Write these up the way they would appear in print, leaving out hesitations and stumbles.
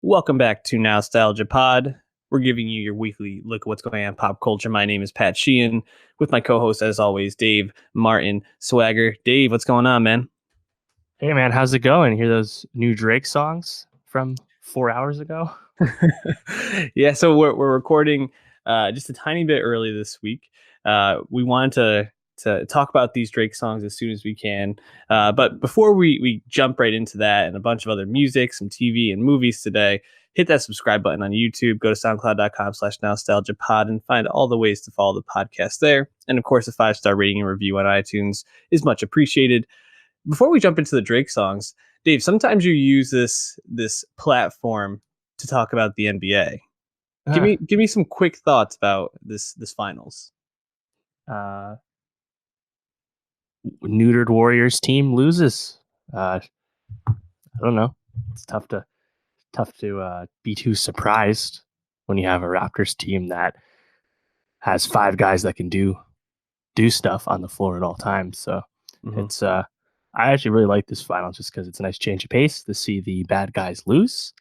Welcome back to Nowstalgia Pod. We're giving you your weekly look at what's going on in pop culture. My name is Pat Sheehan, with my co-host, as always, Dave Martin Swagger. Dave, what's going on, man? Hey man, how's it going? Hear those new Drake songs from 4 hours ago? Yeah, so we're recording just a tiny bit early this week. We wanted to talk about these Drake songs as soon as we can. But before we jump right into that and a bunch of other music, some TV and movies today, hit that subscribe button on YouTube. Go to soundcloud.com/nostalgiapod and find all the ways to follow the podcast there. And of course, a 5-star rating and review on iTunes is much appreciated. Before we jump into the Drake songs, Dave, sometimes you use this platform to talk about the NBA. Give me some quick thoughts about this finals. Neutered Warriors team loses. I don't know. It's tough to be too surprised when you have a Raptors team that has 5 guys that can do stuff on the floor at all times. So it's I actually really like this final just because it's a nice change of pace to see the bad guys lose.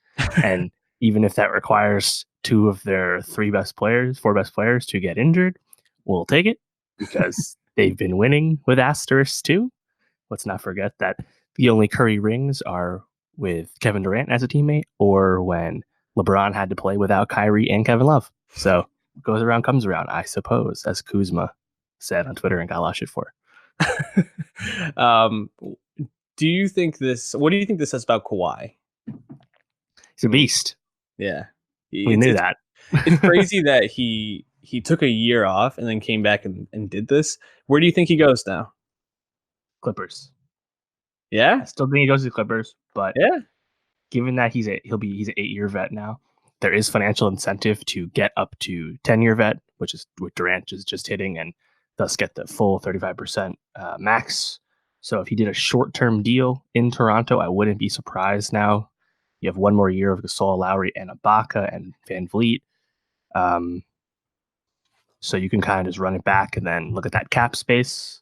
And even if that requires 2 of their 4 best players to get injured, we'll take it because they've been winning with asterisks too. Let's not forget that the only Curry rings are with Kevin Durant as a teammate or when LeBron had to play without Kyrie and Kevin Love. So goes around, comes around, I suppose, as Kuzma said on Twitter and got a lot of shit for. What do you think this says about Kawhi? He's a beast. Yeah. We knew that. It's crazy that he took a year off and then came back and did this. Where do you think he goes now? Clippers. Yeah? I still think he goes to the Clippers, but yeah, given that he's an 8-year vet now, there is financial incentive to get up to 10-year vet, which is what Durant is just hitting, and thus get the full 35% max. So if he did a short-term deal in Toronto, I wouldn't be surprised now. You have 1 more year of Gasol, Lowry, and Ibaka and Van Vliet. So you can kind of just run it back and then look at that cap space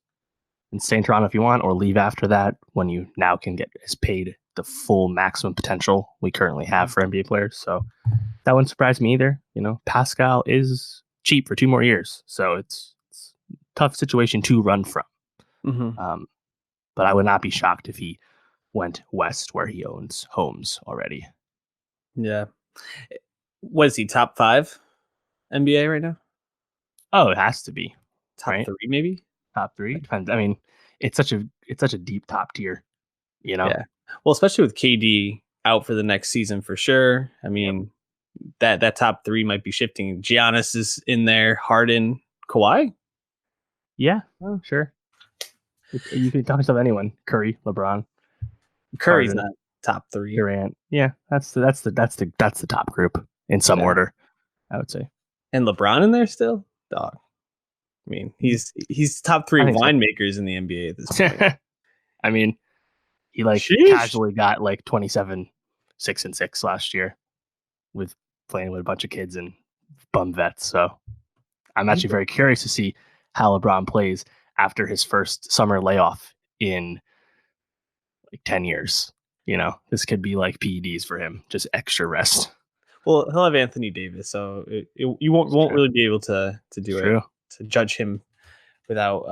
and stay in Toronto if you want, or leave after that when you now can get as paid the full maximum potential we currently have for NBA players. So that wouldn't surprise me either. You know, Pascal is cheap for 2 more years. So it's a tough situation to run from. But I would not be shocked if he went west where he owns homes already. Yeah. What is he, top 5 NBA right now? Oh, it has to be. Top 3, maybe? Top 3? Depends. I mean, it's such a deep top tier, you know? Yeah. Well, especially with KD out for the next season for sure. I mean, that top 3 might be shifting. Giannis is in there, Harden, Kawhi? Yeah, oh, sure. You can talk yourself anyone. Curry, LeBron. Curry's Harden, not top 3. Durant. Yeah, that's the top group in some order, I would say. And LeBron in there still? Dog. I mean, he's top 3 winemakers in the NBA at this point. I mean, he casually got 27, 6 and 6 last year with playing with a bunch of kids and bum vets. So I'm actually very curious to see how LeBron plays after his first summer layoff in 10 years. You know, this could be like PEDs for him, just extra rest. Well, he'll have Anthony Davis, so you won't really be able to do it, to judge him without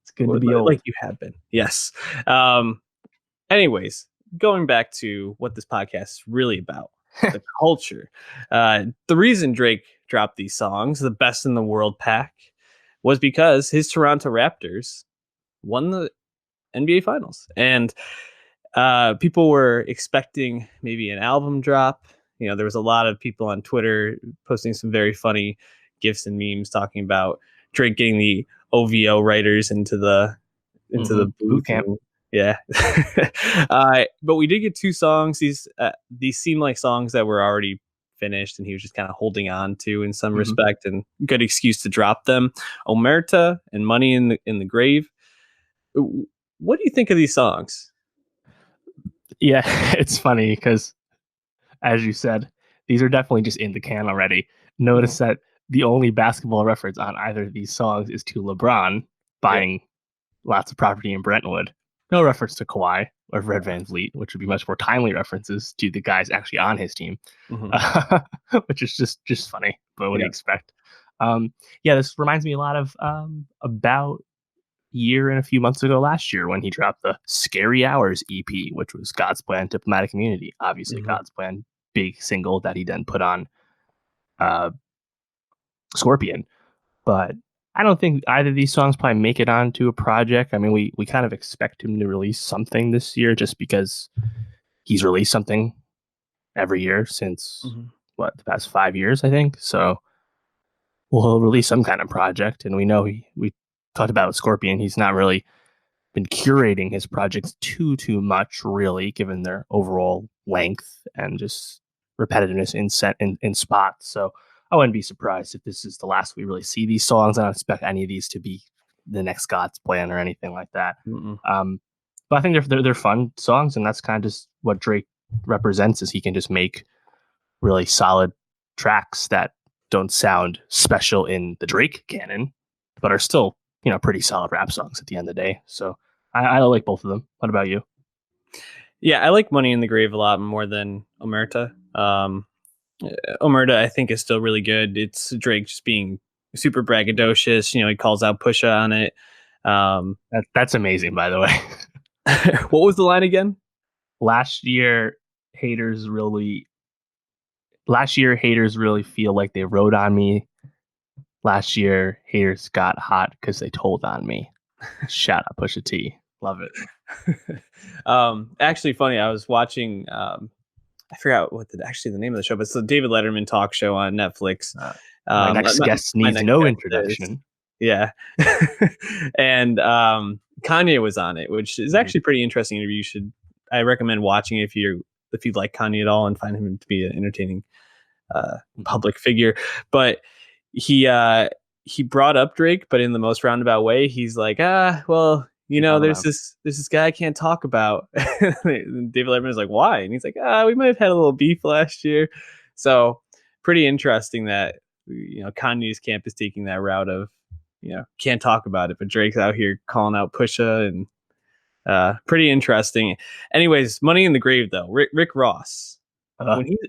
it's good to be old. Like you have been. Yes. Anyways, going back to what this podcast is really about, the culture. The reason Drake dropped these songs, the Best in the World pack, was because his Toronto Raptors won the NBA Finals. And people were expecting maybe an album drop. You know, there was a lot of people on Twitter posting some very funny GIFs and memes talking about Drake getting the OVO writers into the boot camp. Yeah. But we did get 2 songs. These seem like songs that were already finished and he was just kind of holding on to in some respect, and good excuse to drop them. Omerta and Money in the Grave. What do you think of these songs? Yeah, it's funny because, as you said, these are definitely just in the can already. Notice that the only basketball reference on either of these songs is to LeBron buying lots of property in Brentwood. No reference to Kawhi or Red Van Vliet, which would be much more timely references to the guys actually on his team, which is just funny. But what do you expect? Yeah, this reminds me a lot of about year and a few months ago last year when he dropped the Scary Hours EP, which was God's Plan, Diplomatic Immunity. Obviously, God's Plan, big single that he then put on Scorpion. But I don't think either of these songs probably make it onto a project. I mean, we kind of expect him to release something this year just because he's released something every year since the past 5 years, I think. So we'll release some kind of project. And we know we talked about Scorpion. He's not really been curating his projects too much, really, given their overall length and just repetitiveness in spots. So I wouldn't be surprised if this is the last we really see these songs. I don't expect any of these to be the next God's Plan or anything like that. But I think they're fun songs, and that's kind of just what Drake represents. Is he can just make really solid tracks that don't sound special in the Drake canon, but are still pretty solid rap songs at the end of the day. So I like both of them. What about you? Yeah, I like Money in the Grave a lot more than Omerta. Omerta, I think, is still really good. It's Drake just being super braggadocious. He calls out Pusha on it. That's amazing, by the way. What was the line again? Last year, haters really feel like they rode on me. Last year, haters got hot because they told on me. Shout out Pusha T. Love it. Actually, funny. I was watching. I forgot what the name of the show, but it's the David Letterman talk show on Netflix. My next guest needs no introduction. Yeah. And Kanye was on it, which is actually a pretty interesting interview. I recommend watching it if you like Kanye at all and find him to be an entertaining public figure. But he brought up Drake, but in the most roundabout way. He's like, well, there's this guy I can't talk about. David Letterman is like, why? And he's like, we might have had a little beef last year. So pretty interesting that Kanye's camp is taking that route of can't talk about it, but Drake's out here calling out Pusha, and pretty interesting. Anyways, Money in the Grave though. Rick Ross,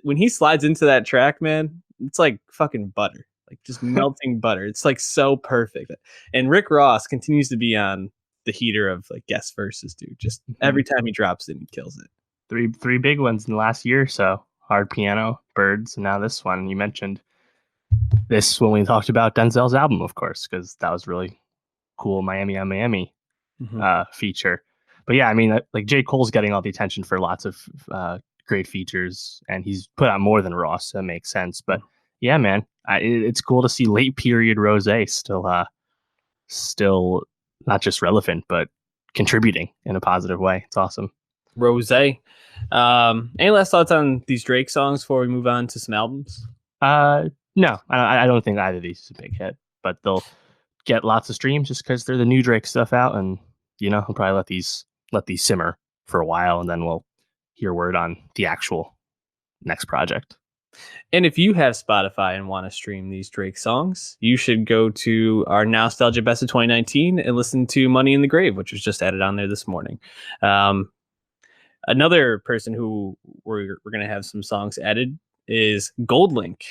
when he slides into that track, man, it's like fucking butter, like just melting butter. It's like so perfect. And Rick Ross continues to be on the heater of like guest verses, dude. Just every time he drops it, he kills it. Three big ones in the last year or so. Hard Piano, Birds, and now this one. You mentioned this when we talked about Denzel's album, of course, because that was really cool. Miami on Miami feature. But yeah, I mean, like J. Cole's getting all the attention for lots of great features, and he's put out more than Ross. So that makes sense. But yeah, man, it's cool to see late period Rose still not just relevant, but contributing in a positive way. It's awesome. Rose. Any last thoughts on these Drake songs before we move on to some albums? No, I don't think either of these is a big hit, but they'll get lots of streams just because they're the new Drake stuff out, and he'll probably let these simmer for a while, and then we'll hear word on the actual next project. And if you have Spotify and want to stream these Drake songs, you should go to our Nowstalgia Best of 2019 and listen to Money in the Grave, which was just added on there this morning. Another person who we're going to have some songs added is GoldLink,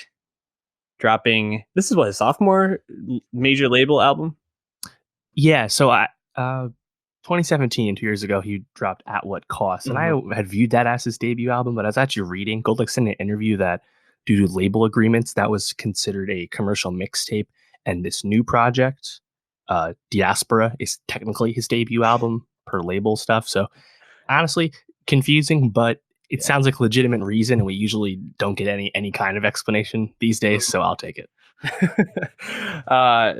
dropping, this is what, his sophomore major label album? Yeah, so 2017, 2 years ago, he dropped At What Cost. And I had viewed that as his debut album, but I was actually reading GoldLink in an interview that due to label agreements, that was considered a commercial mixtape. And this new project, Diaspora, is technically his debut album per label stuff. So honestly, confusing, but it sounds like a legitimate reason. And we usually don't get any kind of explanation these days. So I'll take it.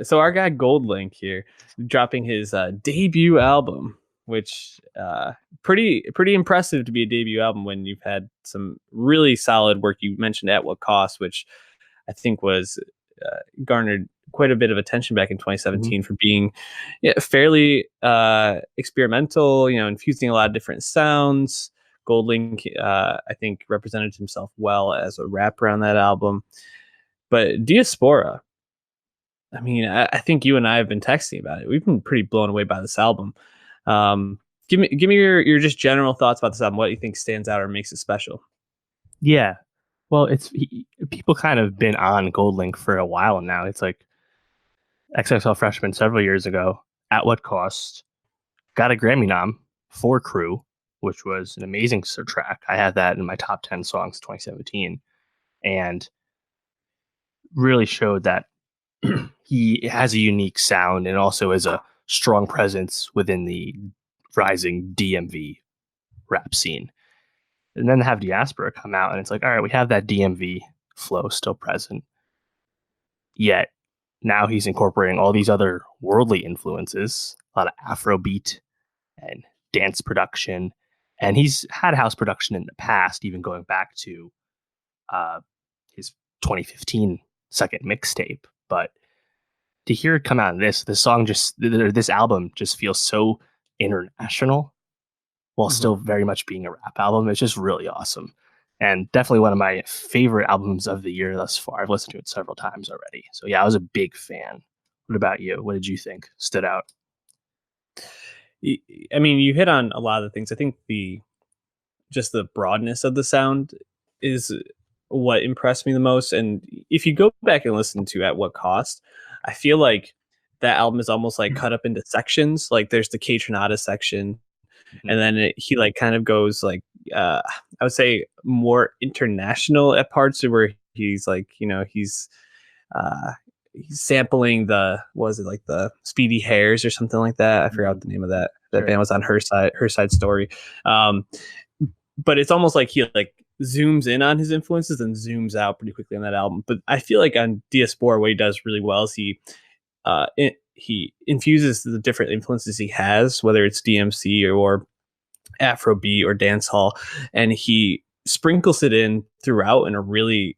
So our guy GoldLink here dropping his debut album, which pretty impressive to be a debut album when you've had some really solid work. You mentioned At What Cost, which I think was garnered quite a bit of attention back in 2017 for being fairly experimental, infusing a lot of different sounds. GoldLink, I think, represented himself well as a rapper on that album. But Diaspora, I mean, I think you and I have been texting about it. We've been pretty blown away by this album. give me your just general thoughts about this album. What you think stands out or makes it special? Yeah. Well, people kind of been on GoldLink for a while now. It's like XXL Freshman several years ago. At What Cost? Got a Grammy nom for Crew, which was an amazing track. I had that in my top 10 songs 2017, and really showed that he has a unique sound and also is a strong presence within the rising DMV rap scene. And then have Diaspora come out, and it's like, all right, we have that DMV flow still present. Yet now he's incorporating all these other worldly influences, a lot of Afrobeat and dance production. And he's had house production in the past, even going back to his 2015 second mixtape. But to hear it come out of this album just feels so international while still very much being a rap album. It's just really awesome. And definitely one of my favorite albums of the year thus far. I've listened to it several times already. So yeah, I was a big fan. What about you? What did you think stood out? I mean, you hit on a lot of the things. I think just the broadness of the sound is what impressed me the most. And if you go back and listen to At What Cost, I feel like that album is almost like cut up into sections. Like there's the K Tronada section, and then he like kind of goes like I would say more international at parts where he's like, he's sampling the Speedy Hairs or something like that. I forgot what the name of that band was on Her Side Story. But it's almost like he like zooms in on his influences and zooms out pretty quickly on that album. But I feel like on Diaspora, what he does really well is he infuses the different influences he has, whether it's DMC or Afrobeat or dancehall, and he sprinkles it in throughout in a really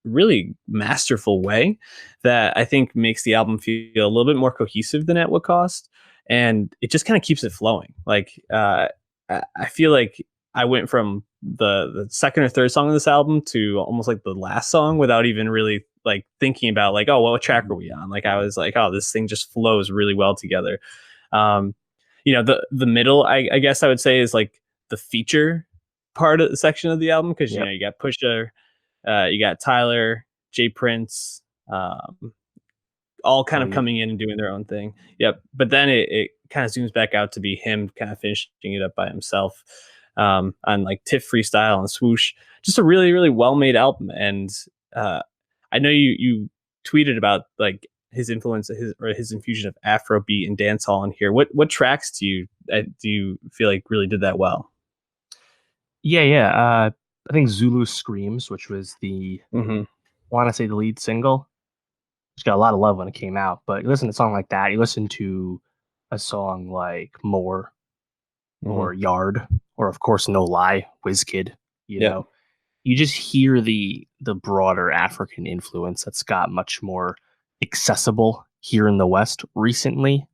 really masterful way that I think makes the album feel a little bit more cohesive than At What Cost, and it just kind of keeps it flowing. Like I feel like I went from the second or third song of this album to almost like the last song without even really like thinking about like, oh, what track are we on? Like I was like, oh, this thing just flows really well together. The middle, I guess I would say, is like the feature part of the section of the album, because you got Pusha, you got Tyler, Jay Prince, all kind of coming in and doing their own thing. Yep. But then it kind of zooms back out to be him kind of finishing it up by himself on like Tiff Freestyle and Swoosh. Just a really, really well-made album. And I know you tweeted about like his influence, his infusion of Afrobeat and dancehall in here. What tracks do you feel like really did that well? Yeah. I think Zulu Screams, which was want to say the lead single, which got a lot of love when it came out. But you listen to a song like that, you listen to a song like More or Yard, or of course No Lie, Wizkid, you know, you just hear the broader African influence that's got much more accessible here in the West recently.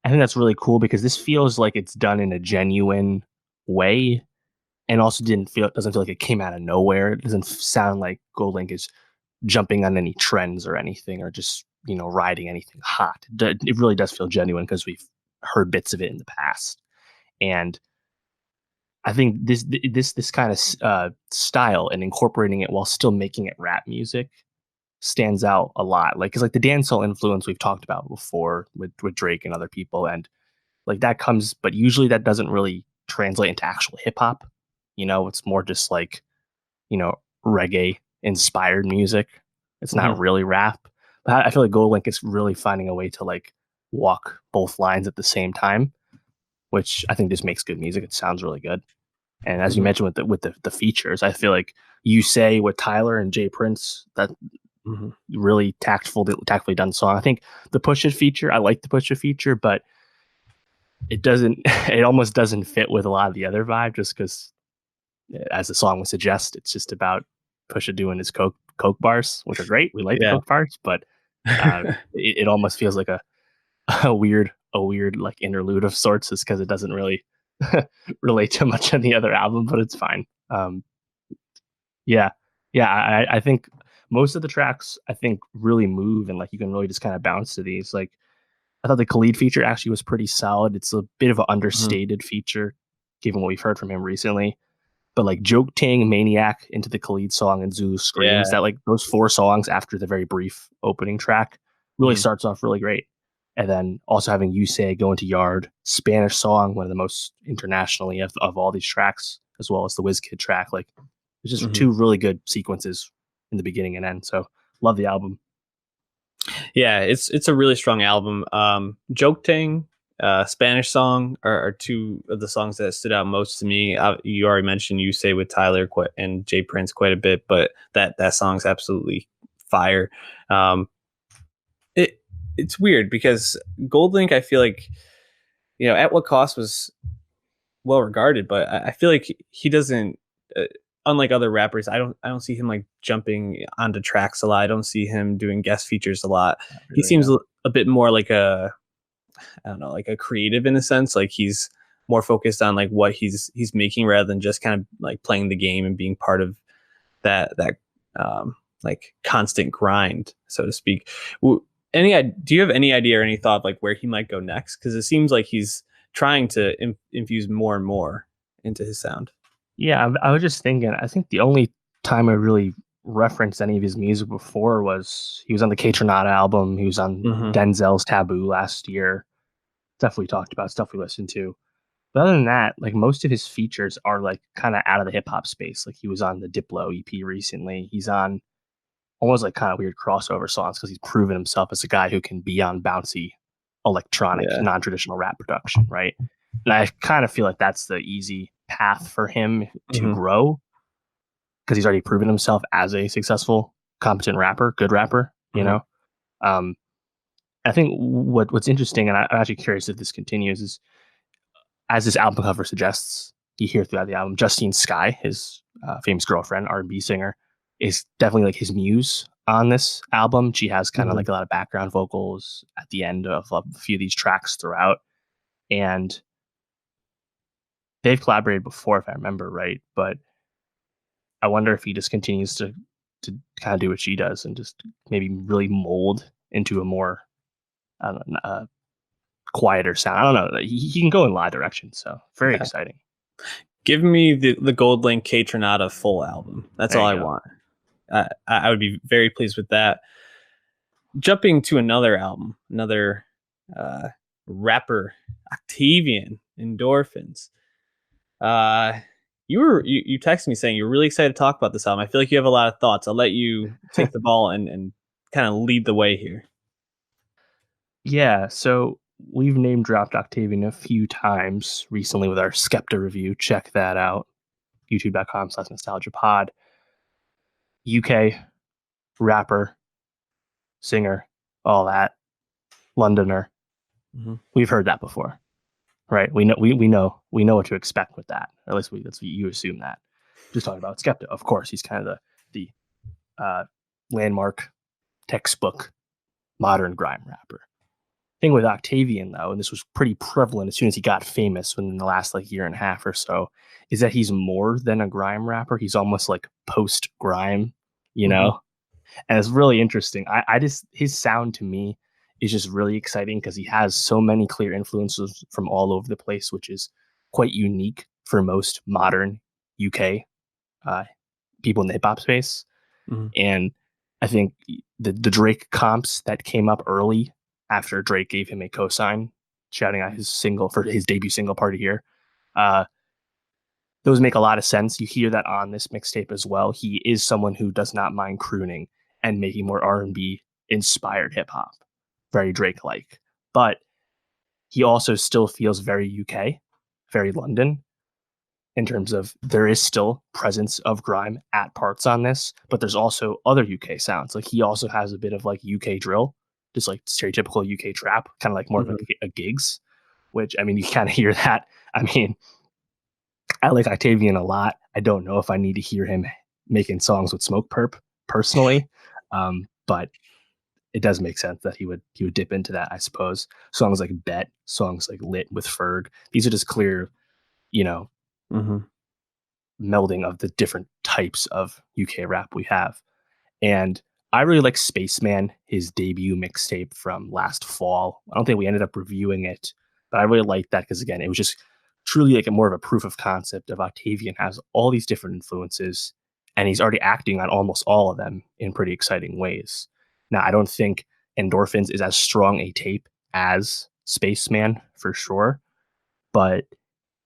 I think that's really cool because this feels like it's done in a genuine way, and also doesn't feel like it came out of nowhere. It doesn't sound like GoldLink is jumping on any trends or anything, or just riding anything hot. It really does feel genuine because we've heard bits of it in the past, and I think this kind of style and incorporating it while still making it rap music stands out a lot. Like, because like the dancehall influence we've talked about before with Drake and other people, and like that comes, but usually that doesn't really translate into actual hip hop. It's more just like reggae inspired music. It's not really rap. But I feel like GoldLink is really finding a way to like walk both lines at the same time, which I think just makes good music. It sounds really good. And as you mentioned with the features, I feel like You Say with Tyler and Jay Prince, that really tactfully done song. I think the Push It feature, I like the Push It feature, but it almost doesn't fit with a lot of the other vibe, just because, as the song would suggest, it's just about Pusha doing his coke bars, which are great. We like the coke bars, but it almost feels like a weird like interlude of sorts, just because it doesn't really relate to much on the other album, but it's fine. I think most of the tracks really move, and like you can really just kind of bounce to these. Like I thought the Khalid feature actually was pretty solid. It's a bit of an Mhm. understated feature, given what we've heard from him recently. But like Joke Ting, Maniac, into the Khalid song, and Zulu Screams, Yeah. that like those 4 songs after the very brief opening track really Mhm. starts off really great. And then also having You Say Go Into Yard, Spanish song, one of the most internationally of all these tracks, as well as the WizKid track. Like it's just Mhm. 2 really good sequences in the beginning and end. So love the album. Yeah, it's a really strong album. Joke Ting, Spanish song are two of the songs that stood out most to me. You already mentioned You Say with Tyler and Jay Prince quite a bit, but that song's absolutely fire. Um, it it's weird because GoldLink, I feel like, At What Cost was well regarded, but I feel like he doesn't. Unlike other rappers, I don't see him like jumping onto tracks a lot. I don't see him doing guest features a lot. He Really, seems a bit more like I don't know, like a creative in a sense. Like he's more focused on like what he's making rather than just kind of like playing the game and being part of that like constant grind, so to speak. Do you have any idea or any thought of like where he might go next? Because it seems like he's trying to infuse more and more into his sound. Yeah, I was just thinking. I think the only time I really referenced any of his music before was he was on the K Tronada album. He was on Mm-hmm. Denzel's Taboo last year. Stuff we talked about, stuff we listened to. But other than that, like most of his features are like kind of out of the hip hop space. Like he was on the Diplo EP recently. He's on almost like kind of weird crossover songs because he's proven himself as a guy who can be on bouncy, electronic, Yeah. non-traditional rap production, right? And I kind of feel like that's the easy path for him to Mm-hmm. grow because he's already proven himself as a successful, competent rapper, good rapper. You Mm-hmm. know, um, I think what's interesting, and I'm actually curious if this continues, is as this album cover suggests, you hear throughout the album, Justine Skye, his famous girlfriend, R&B singer, is definitely like his muse on this album. She has kind of Mm-hmm. like a lot of background vocals at the end of a few of these tracks throughout, and they've collaborated before, if I remember right. But I wonder if he just continues to kind of do what she does and just maybe really mold into a more I don't know, quieter sound. I don't know. He can go in a lot of directions, so very Yeah. exciting. Give me the Gold Link K Tronada full album. That's There all you I go. want. I would be very pleased with that. Jumping to another album, another uh, rapper, Octavian, Endorphins. Uh, you texted me saying you're really excited to talk about this album. I feel like you have a lot of thoughts. I'll let you take the ball and kind of lead the way here. Yeah, so we've name dropped Octavian a few times recently with our Skepta review. Check that out. YouTube.com/nostalgiapod. UK rapper, singer, all that. Londoner. Mm-hmm. We've heard that before, right? We know what to expect with that. Or at least that's what you assume that. Just talking about Skepta. Of course, he's kind of the landmark textbook modern grime rapper. Thing with Octavian though, and this was pretty prevalent as soon as he got famous within the last like year and a half or so, is that he's more than a grime rapper. He's almost like post grime, you Mm-hmm. know? And it's really interesting. I just his sound to me is just really exciting because he has so many clear influences from all over the place, which is quite unique for most modern UK uh, people in the hip hop space. Mm-hmm. And I think the Drake comps that came up early after Drake gave him a cosign, shouting out his single for his debut single Party Here, uh, those make a lot of sense. You hear that on this mixtape as well. He is someone who does not mind crooning and making more R&B inspired hip hop, very Drake like. But he also still feels very UK, very London, in terms of there is still presence of grime at parts on this, but there's also other UK sounds. Like he also has a bit of like UK drill, just like stereotypical UK trap, kind of like more of Mm-hmm. a gigs, which I mean, you kind of hear that. I mean, I like Octavian a lot. I don't know if I need to hear him making songs with Smoke Perp personally, but it does make sense that he would dip into that, I suppose. Songs like Bet, songs like Lit with Ferg. These are just clear, you know, Mm-hmm. melding of the different types of UK rap we have. And I really like Spaceman, his debut mixtape from last fall. I don't think we ended up reviewing it, but I really liked that because, again, it was just truly like a more of a proof of concept of Octavian has all these different influences, and he's already acting on almost all of them in pretty exciting ways. Now, I don't think Endorphins is as strong a tape as Spaceman for sure, but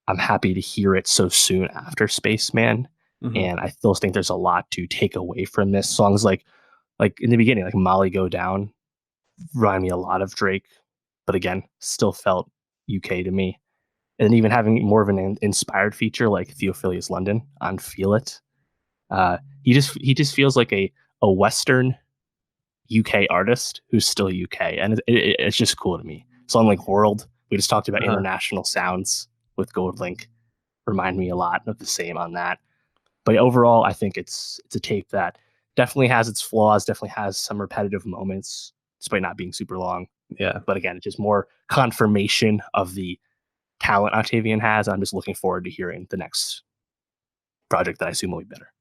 I'm happy to hear it so soon after Spaceman. Mhm. And I still think there's a lot to take away from this. Songs like in the beginning, like Molly Go Down, remind me a lot of Drake, but again, still felt UK to me. And even having more of an inspired feature like Theophilus London on Feel It, he just feels like a Western UK artist who's still UK, and it's just cool to me. Song like World, we just talked about Uh-huh. international sounds with GoldLink, remind me a lot of the same on that. But overall, I think it's a tape that definitely has its flaws, definitely has some repetitive moments, despite not being super long. Yeah. But again, it's just more confirmation of the talent Octavian has. I'm just looking forward to hearing the next project that I assume will be better.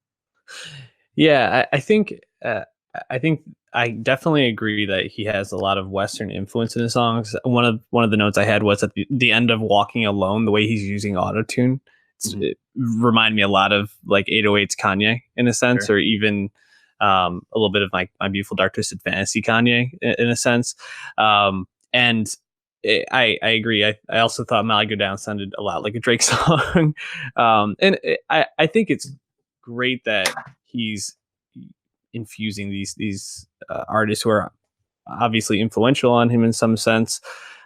Yeah, I think I definitely agree that he has a lot of Western influence in his songs. One of the notes I had was at the end of Walking Alone, the way he's using autotune. Mhm. It reminded me a lot of like 808's Kanye in a sense, Sure. or even a little bit of like My Beautiful Dark Twisted Fantasy Kanye in a sense. And I agree. I also thought Molly Go Down sounded a lot like a Drake song. I think it's great that he's infusing these artists who are obviously influential on him in some sense.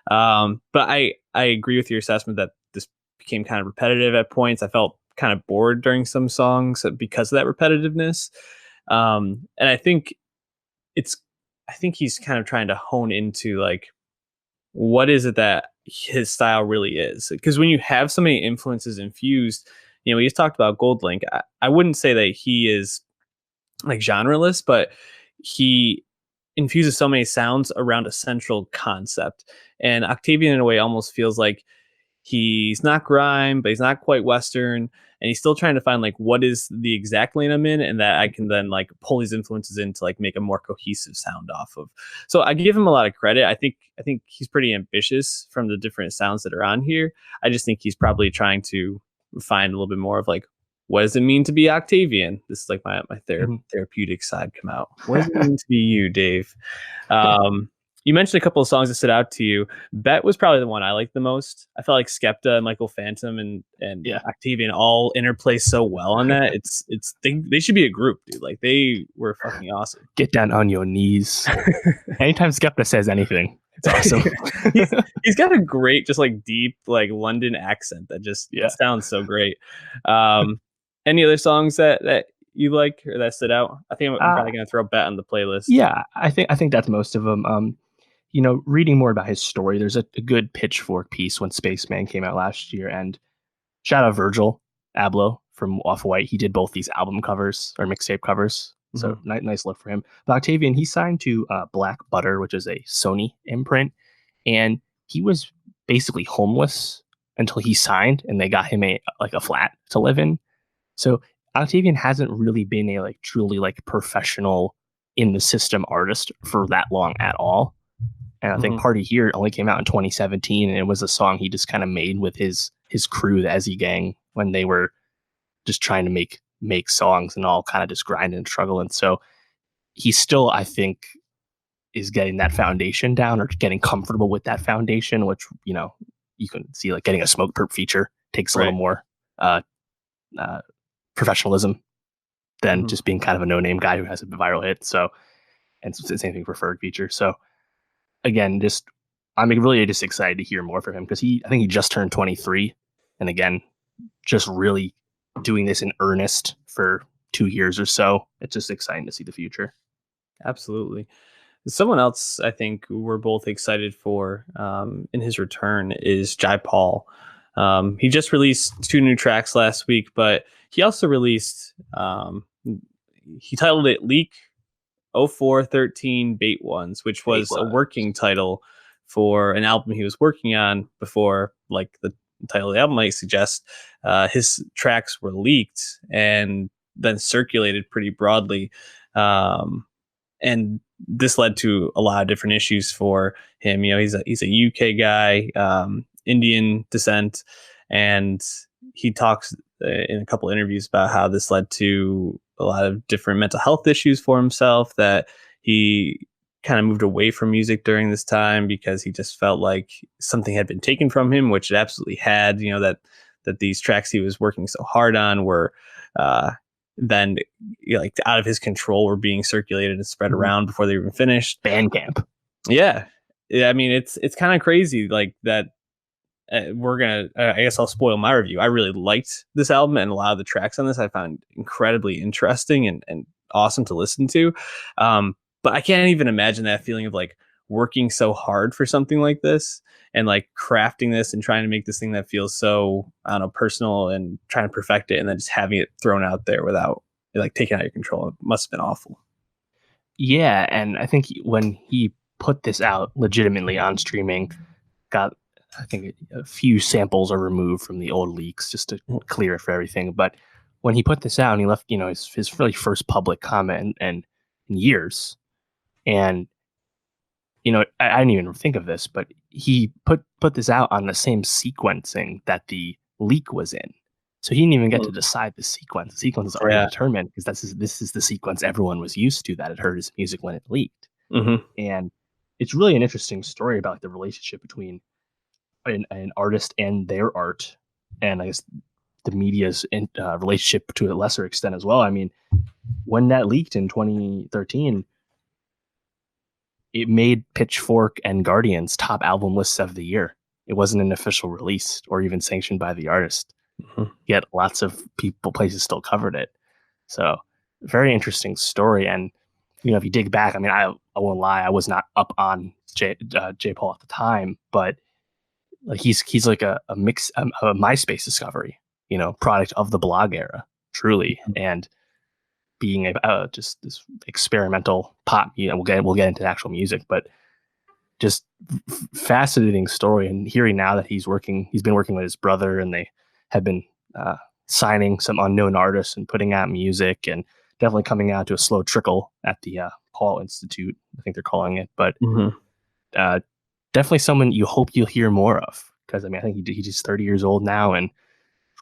But I agree with your assessment that this became kind of repetitive at points. I felt kind of bored during some songs because of that repetitiveness. And it's I think he's kind of trying to hone into like what is it that his style really is, because when you have so many influences infused, we just talked about GoldLink. I wouldn't say that he is like genreless, but he infuses so many sounds around a central concept. And Octavian, in a way, almost feels like he's not grime, but he's not quite Western. And he's still trying to find like what is the exact lane I'm in, and that I can then like pull these influences in to like make a more cohesive sound off of. So I give him a lot of credit. I think he's pretty ambitious from the different sounds that are on here. I just think he's probably trying to find a little bit more of like what does it mean to be Octavian? This is like my Mhm. therapeutic side come out. What does it mean to be you, Dave? Um, you mentioned a couple of songs that stood out to you. Bet was probably the one I liked the most. I felt like Skepta, Michael Phantom, and Yeah. Octavian all interplay so well on that. It's they should be a group, dude. Like they were fucking awesome. Get down on your knees. Anytime Skepta says anything, it's awesome. he's he's got a great, just like deep, like London accent that just Yeah. sounds so great. Any other songs that you like or that stood out? I think I'm Uh, probably gonna throw Bet on the playlist. yeah, I think that's most of them. Reading more about his story, there's a good Pitchfork piece when Spaceman came out last year, and shout out Virgil Abloh from Off White. He did both these album covers or mixtape covers, so Mhm. nice look for him. But Octavian, he signed to Black Butter, which is a Sony imprint, and he was basically homeless until he signed, and they got him a flat to live in. So Octavian hasn't really been a like truly like professional in the system artist for that long at all. And I think Mhm. Party Here only came out in 2017, and it was a song he just kind of made with his crew, the Ezzy gang, when they were just trying to make songs and all kind of just grinding and struggling. So he still, I think, is getting that foundation down or getting comfortable with that foundation, which you can see like getting a Smoke Perp feature takes a little Right. more uh, uh, professionalism than Mhm. just being kind of a no-name guy who has a viral hit. So, and it's the same thing for Ferg feature. So again, just I'm really just excited to hear more from him because I think he just turned 23, and again, just really doing this in earnest for 2 years or so. It's just exciting to see the future. Absolutely. Someone else I think we're both excited for in his return is Jai Paul. He just released two new tracks last week, but he also released, he titled it Leak 0413 Bait Ones, which Hey, was a what? working title for an album he was working on before, like the title of the album might suggest. His tracks were leaked and then circulated pretty broadly. Um, and this led to a lot of different issues for him. He's a UK guy, Indian descent, and he talks in a couple interviews about how this led to a lot of different mental health issues for himself, that he kind of moved away from music during this time because he just felt like something had been taken from him, which it absolutely had. That these tracks he was working so hard on were then like out of his control, were being circulated and spread around before they were even finished. Bandcamp. Yeah. I mean, it's kind of crazy like that. We're gonna I guess I'll spoil my review. I really liked this album, and a lot of the tracks on this I found incredibly interesting and awesome to listen to. But I can't even imagine that feeling of like working so hard for something like this, and like crafting this and trying to make this thing that feels so, I don't know, personal, and trying to perfect it, and then just having it thrown out there without like taking out your control. It must have been awful. Yeah, and I think when he put this out legitimately on streaming, I think a few samples are removed from the old leaks just to clear it for everything. But when he put this out and he left, his really first public comment in years, and I didn't even think of this, but he put this out on the same sequencing that the leak was in. So he didn't even get to decide the sequence. The sequence is already determined because this is the sequence everyone was used to that had heard his music when it leaked. Mm-hmm. And it's really an interesting story about like, the relationship between an artist and their art, and I guess the media's relationship to a lesser extent as well. I mean, when that leaked in 2013, it made Pitchfork and Guardian's top album lists of the year. It wasn't an official release or even sanctioned by the artist. Yet lots of places still covered it. So very interesting story. And, if you dig back, I mean, I won't lie, I was not up on J. Paul at the time, but like he's like a MySpace discovery, product of the blog era, truly. And being just this experimental pop, we'll get into actual music, but just fascinating story. And hearing now that he's been working with his brother, and they have been signing some unknown artists and putting out music, and definitely coming out to a slow trickle at the Paul Institute, I think they're calling it. But definitely someone you hope you'll hear more of, because I mean, I think he's just 30 years old now, and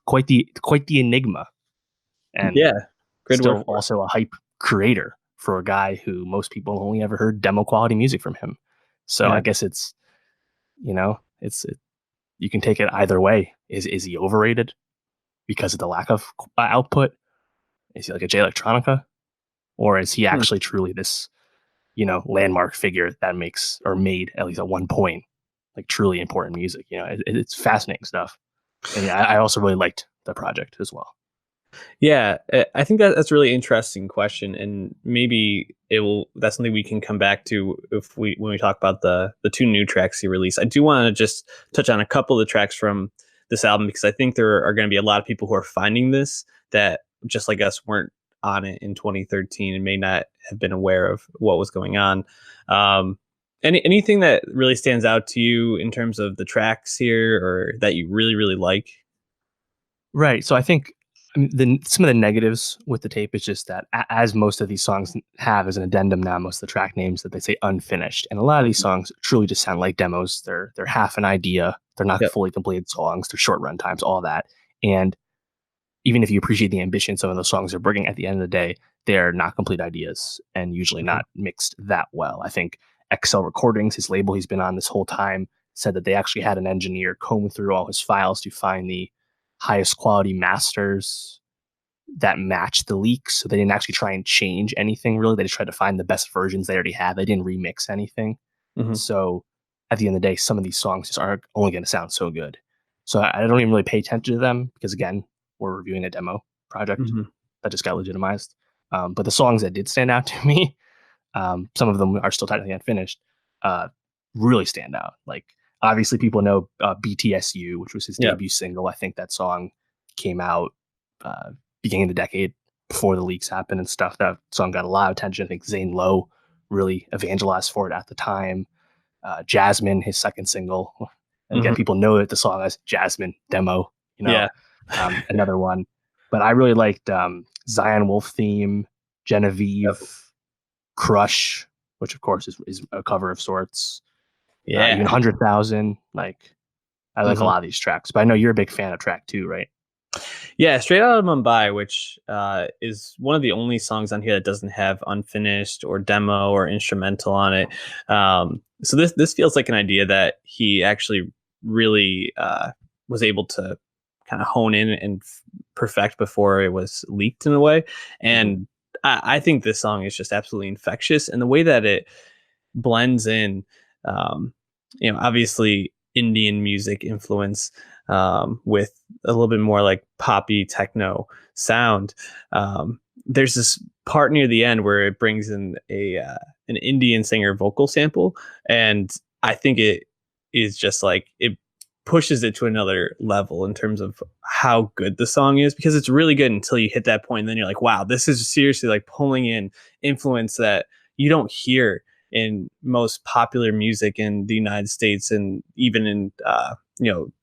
quite the enigma, and still also a hype creator for a guy who most people only ever heard demo quality music from him. So I guess it's you can take it either way. Is he overrated because of the lack of output? Is he like a Jay Electronica, or is he actually truly this landmark figure that made at least at one point like truly important music? It's fascinating stuff. And I also really liked the project as well. Yeah, I think that's a really interesting question, and maybe that's something we can come back to when we talk about the two new tracks he released. I do want to just touch on a couple of the tracks from this album, because I think there are going to be a lot of people who are finding this that, just like us, weren't on it in 2013 and may not have been aware of what was going on. Anything that really stands out to you in terms of the tracks here, or that you really, really like? Right. So I think some of the negatives with the tape is just that, as most of these songs have as an addendum now, most of the track names that they say unfinished, and a lot of these songs truly just sound like demos. They're half an idea. They're not fully completed songs. They're short run times, all that. And even if you appreciate the ambition some of those songs are bringing, at the end of the day, they're not complete ideas, and usually not mixed that well. I think XL Recordings, his label he's been on this whole time, said that they actually had an engineer comb through all his files to find the highest quality masters that matched the leaks. So they didn't actually try and change anything, really. They just tried to find the best versions they already had. They didn't remix anything. So at the end of the day, some of these songs just aren't only going to sound so good. So I don't even really pay attention to them, because again, we're reviewing a demo project that just got legitimized. But the songs that did stand out to me, some of them are still technically unfinished, really stand out. Like, obviously people know BTSU, which was his debut single. I think that song came out beginning of the decade, before the leaks happened and stuff. That song got a lot of attention. I think Zane Lowe really evangelized for it at the time. Jasmine, his second single. And again, people know that the song as Jasmine Demo, another one. But I really liked Zion Wolf Theme, Genevieve, Crush, which of course is a cover of sorts. Yeah. Even 100,000. Like, I like a lot of these tracks, but I know you're a big fan of track 2, right? Yeah, Straight Out of Mumbai, which is one of the only songs on here that doesn't have unfinished or demo or instrumental on it. So this feels like an idea that he actually really was able to kind of hone in and perfect before it was leaked in a way. And I think this song is just absolutely infectious, and the way that it blends in, um, obviously Indian music influence with a little bit more like poppy techno sound. There's this part near the end where it brings in an Indian singer vocal sample, and I think it is just like it pushes it to another level in terms of how good the song is, because it's really good until you hit that point, and then you're like, wow, this is seriously like pulling in influence that you don't hear in most popular music in the United States and even in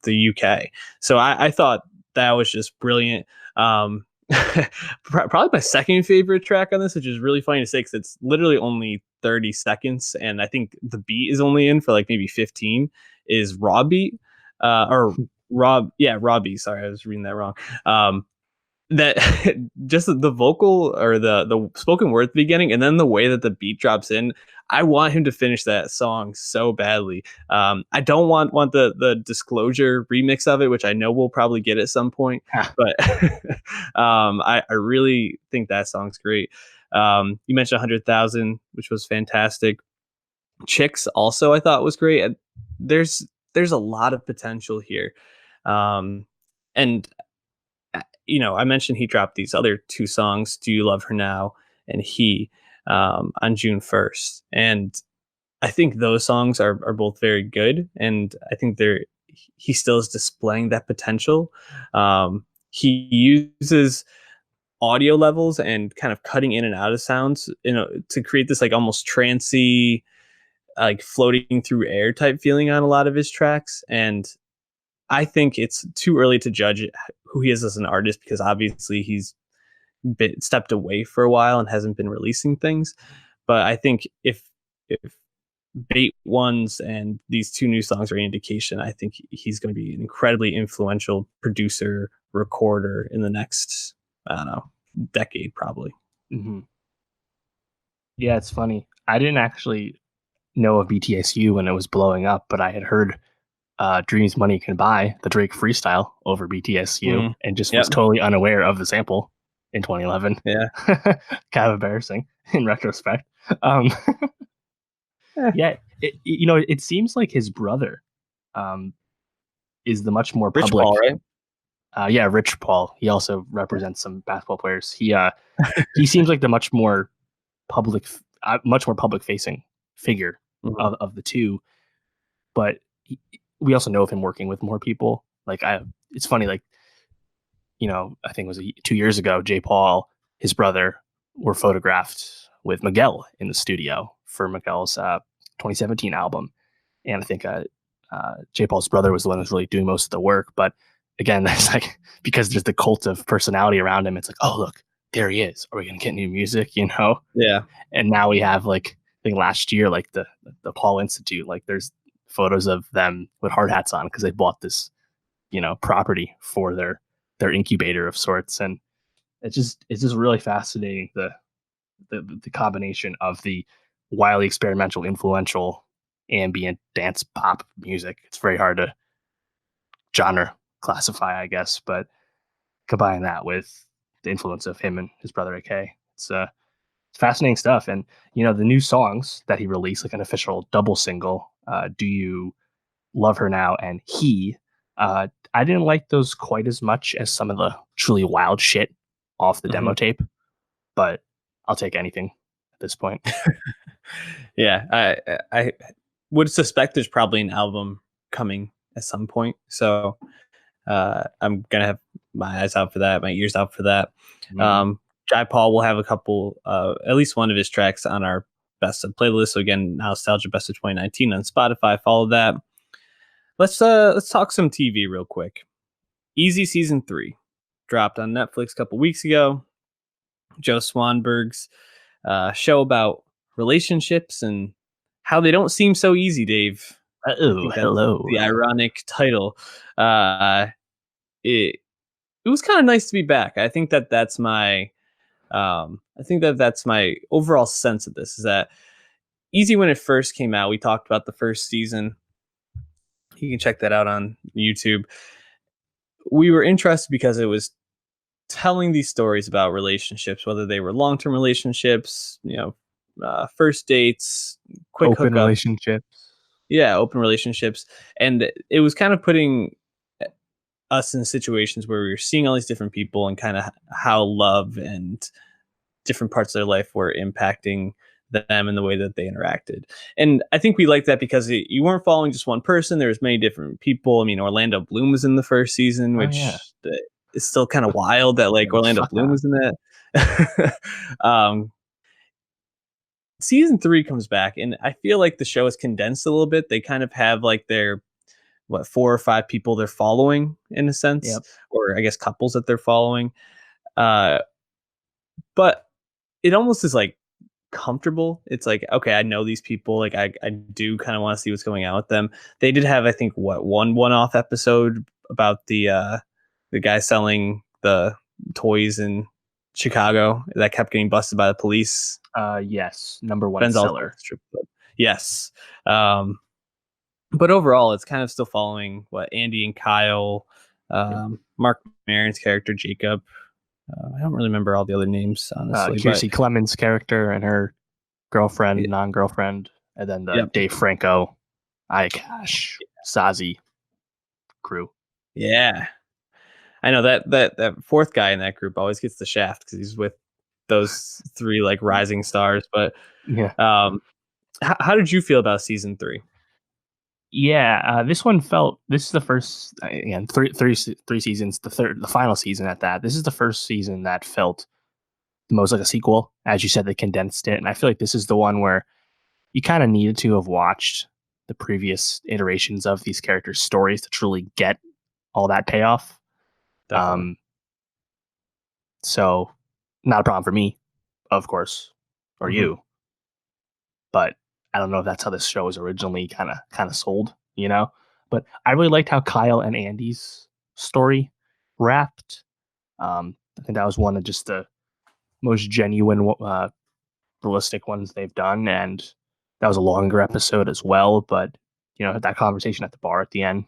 the UK. So I thought that was just brilliant. Probably my second favorite track on this, which is really funny to say because it's literally only 30 seconds, and I think the beat is only in for like maybe 15. Is Raw Beat or Raw Beat? Sorry, I was reading that wrong. That just the vocal or the spoken word at the beginning, and then the way that the beat drops in, I want him to finish that song so badly. I don't want the Disclosure remix of it, which I know we'll probably get at some point, but I really think that song's great. You mentioned 100,000, which was fantastic. Chicks also I thought was great. And there's a lot of potential here. And I mentioned he dropped these other two songs, Do You Love Her Now and He, on June 1st. And I think those songs are both very good. And I think he still is displaying that potential. He uses audio levels and kind of cutting in and out of sounds, to create this like almost trancy, like floating through air type feeling on a lot of his tracks. And I think it's too early to judge who he is as an artist, because obviously he's stepped away for a while and hasn't been releasing things. But I think if Bait Ones and these two new songs are an indication, I think he's going to be an incredibly influential producer, recorder in the next, I don't know, decade probably. Mm-hmm. Yeah, it's funny. I didn't actually know of BTSU when it was blowing up, but I had heard Dreams Money Can Buy, the Drake freestyle, over BTSU, and just was totally unaware of the sample in 2011. Yeah. Kind of embarrassing in retrospect. Yeah, it seems like his brother is the much more Rich public. Paul, right? Yeah, Rich Paul. He also represents some basketball players. He seems like the much more public facing figure of the two. But we also know of him working with more people. Like it's funny, like, I think it was 2 years ago, J. Paul, his brother, were photographed with Miguel in the studio for Miguel's 2017 album. And I think J. Paul's brother was the one who's really doing most of the work. But again, that's like, because there's the cult of personality around him, it's like, oh, look, there he is. Are we going to get new music, Yeah. And now we have, like, I think last year, like the Paul Institute, like there's photos of them with hard hats on because they bought this, property for their incubator of sorts. And it's just really fascinating, the combination of the wildly experimental, influential, ambient dance pop music. It's very hard to genre classify, I guess, but combine that with the influence of him and his brother AK. It's fascinating stuff. And the new songs that he released, like an official double single, Do You Love Her Now and He, I didn't like those quite as much as some of the truly wild shit off the demo tape, but I'll take anything at this point. Yeah, I would suspect there's probably an album coming at some point. So I'm gonna have my eyes out for that, my ears out for that. Jai Paul will have a couple, at least one of his tracks on our best of playlist. So again, Nowstalgia Best of 2019 on Spotify. Follow that. Let's talk some TV real quick. Easy Season 3 dropped on Netflix a couple weeks ago. Joe Swanberg's show about relationships and how they don't seem so easy, Dave. I Oh, think that's hello. the ironic title. Uh, it it was kind of nice to be back. I think that that's my overall sense of this is that easy when it first came out. We talked about the first season. You can check that out on YouTube. We were interested because it was telling these stories about relationships, whether they were long term relationships, first dates, quick Open hookups, relationships. yeah, open relationships. And it was kind of putting us in situations where we were seeing all these different people and kind of how love and different parts of their life were impacting them and the way that they interacted. And I think we liked that because you weren't following just one person. There was many different people. I mean, Orlando Bloom was in the first season, Oh yeah. which is still kind of wild that like Yeah, Orlando fuck Bloom that. was in that. Season 3 comes back, and I feel like the show is condensed a little bit. They kind of have like their what 4 or 5 people they're following in a sense, Yep. or I guess couples that they're following. Uh, but it almost is like comfortable. It's like, okay, I know these people. Like I do kind of want to see what's going on with them. They did have, I think, one-off episode about the guy selling the toys in Chicago that kept getting busted by the police. Yes. Number one Ben's also seller. strip club. Yes. But overall it's kind of still following what Andy and Kyle, Yep. Mark Maron's character, Jacob. I don't really remember all the other names, honestly, but Kiersey Clemens' character and her girlfriend, y- non-girlfriend, and then the yep. Dave Franco, Cash, Sazi crew. Yeah. I know that fourth guy in that group always gets the shaft because he's with those 3 like rising stars. But Yeah. how did you feel about season 3? Yeah, this is the first, again, three seasons, the final season at that. This is the first season that felt the most like a sequel. As you said, they condensed it. And I feel like this is the one where you kind of needed to have watched the previous iterations of these characters' stories to truly get all that payoff. Definitely. So not a problem for me, of course, or Hmm. you, but I don't know if that's how this show was originally kind of sold, you know? But I really liked how Kyle and Andy's story wrapped. I think that was one of just the most genuine, realistic ones they've done, and that was a longer episode as well. But that conversation at the bar at the end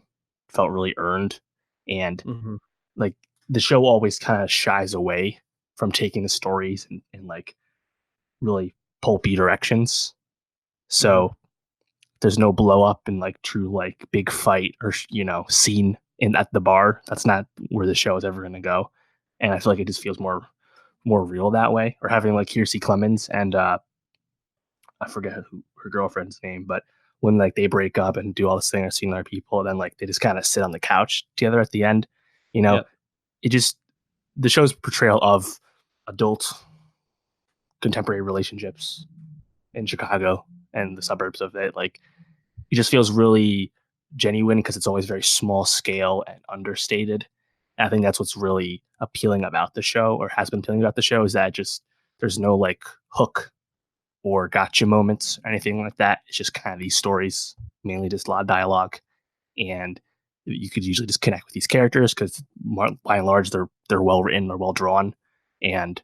felt really earned, and Hmm. like the show always kind of shies away from taking the stories in like really pulpy directions. Hmm. So there's no blow up and like true like big fight or scene in at the bar. That's not where the show is ever going to go, and I feel like it just feels more real that way. Or having like Kiersey Clemens and I forget her girlfriend's name, but when like they break up and do all this thing or seeing other people, and then like they just kind of sit on the couch together at the end, you know, Yep. it just the show's portrayal of adult contemporary relationships in Chicago and the suburbs of it, like it just feels really genuine because it's always very small scale and understated. And I think that's what's really appealing about the show, or has been appealing about the show, is that just there's no like hook or gotcha moments or anything like that. It's just kind of these stories, mainly just a lot of dialogue, and you could usually just connect with these characters because by and large they're well written, they're well drawn, and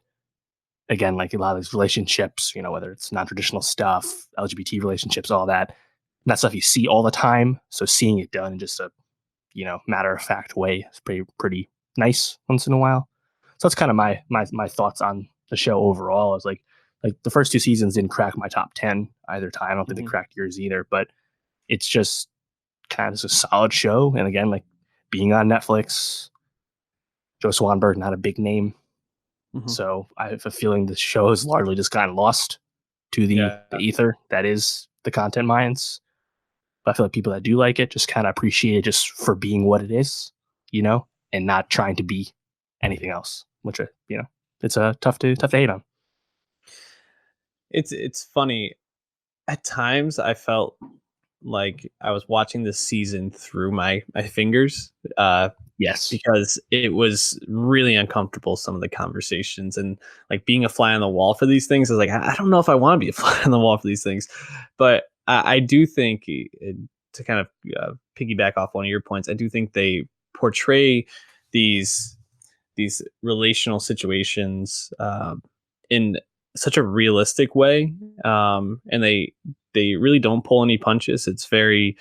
again, like a lot of these relationships, whether it's non-traditional stuff, LGBT relationships, all that, not stuff you see all the time. So seeing it done in just a matter of fact way is pretty nice once in a while. So that's kind of my thoughts on the show overall. Is like the first 2 seasons didn't crack my top 10 either time. I don't think they Hmm. cracked yours either, but it's just kind of just a solid show. And again, like being on Netflix, Joe Swanberg, not a big name. Hmm. So I have a feeling the show has largely just gotten lost to the Yeah. ether that is the content mines. But I feel like people that do like it just kind of appreciate it just for being what it is, and not trying to be anything else, which, it's tough to hate on. It's funny. At times I felt like I was watching this season through my fingers. Yes. Because it was really uncomfortable, some of the conversations, and like being a fly on the wall for these things is like, I don't know if I want to be a fly on the wall for these things. But I do think, to kind of piggyback off one of your points, I do think they portray these relational situations in such a realistic way, and they really don't pull any punches. It's very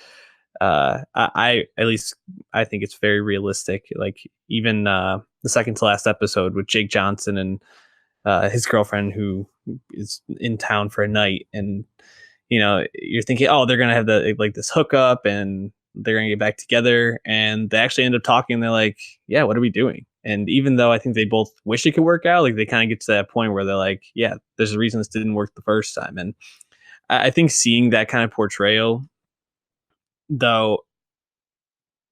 I at least I think it's very realistic. Like even the second to last episode with Jake Johnson and his girlfriend who is in town for a night, and you're thinking, oh, they're gonna have like this hookup and they're gonna get back together, and they actually end up talking. And they're like, yeah, what are we doing? And even though I think they both wish it could work out, like they kind of get to that point where they're like, yeah, there's a reason this didn't work the first time. And I think seeing that kind of portrayal, though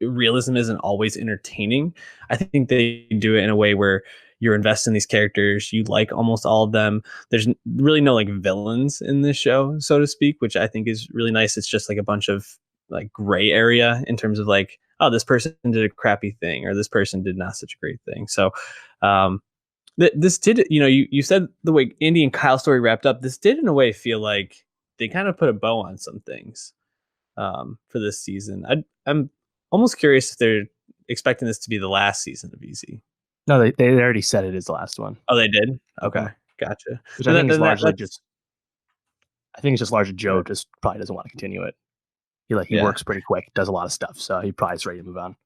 realism isn't always entertaining, I think they do it in a way where you're invested in these characters, you like almost all of them. There's really no like villains in this show, so to speak, which I think is really nice. It's just like a bunch of like gray area in terms of like, oh, this person did a crappy thing or this person did not such a great thing. So this did, you said the way Andy and Kyle's story wrapped up, this did in a way feel like they kind of put a bow on some things for this season. I'm almost curious if they're expecting this to be the last season of Easy. No, they already said it is the last one. Oh, they did? Okay, gotcha. Which I think is largely just. I think it's just largely Joe just probably doesn't want to continue it. He works pretty quick, does a lot of stuff, so he probably is ready to move on.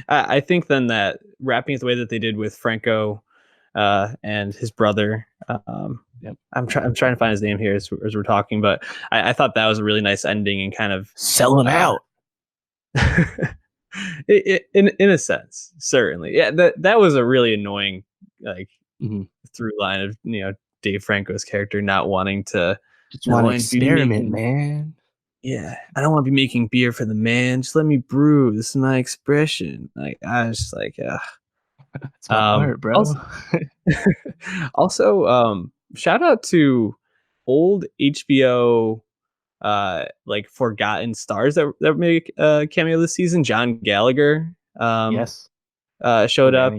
I think then that wrapping it the way that they did with Franco and his brother. Yep. I'm trying to find his name here as we're talking, but I thought that was a really nice ending and kind of selling out. in a sense, certainly. Yeah, that was a really annoying like through line of Dave Franco's character not wanting to just want to experiment, man. Yeah, I don't want to be making beer for the man. Just let me brew. This is my expression. Like I was just like, it's my art, bro. Also, shout out to old HBO like forgotten stars that make a cameo this season. John Gallagher yes showed up.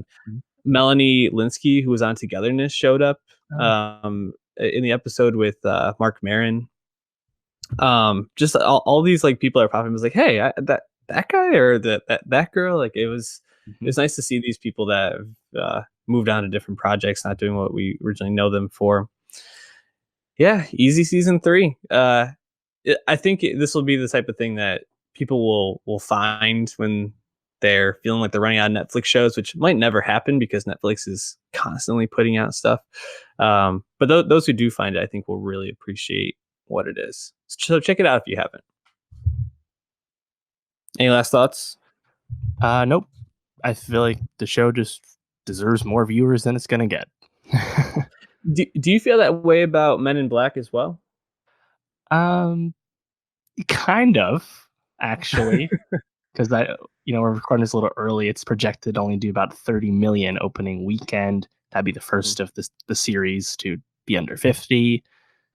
Melanie Linsky, who was on Togetherness, showed up in the episode with Mark Maron. Just all these like people are popping. Was like, hey, that guy or that girl. Like it was nice to see these people that have moved on to different projects, not doing what we originally know them for. Yeah, Easy season 3. I think this will be the type of thing that people will find when they're feeling like they're running out of Netflix shows, which might never happen because Netflix is constantly putting out stuff. But those who do find it, I think will really appreciate what it is. So check it out if you haven't. Any last thoughts? Nope. I feel like the show just deserves more viewers than it's going to get. Do you feel that way about Men in Black as well? Kind of, actually, because we're recording this a little early. It's projected to only do about 30 million opening weekend. That'd be the first of the series to be under 50.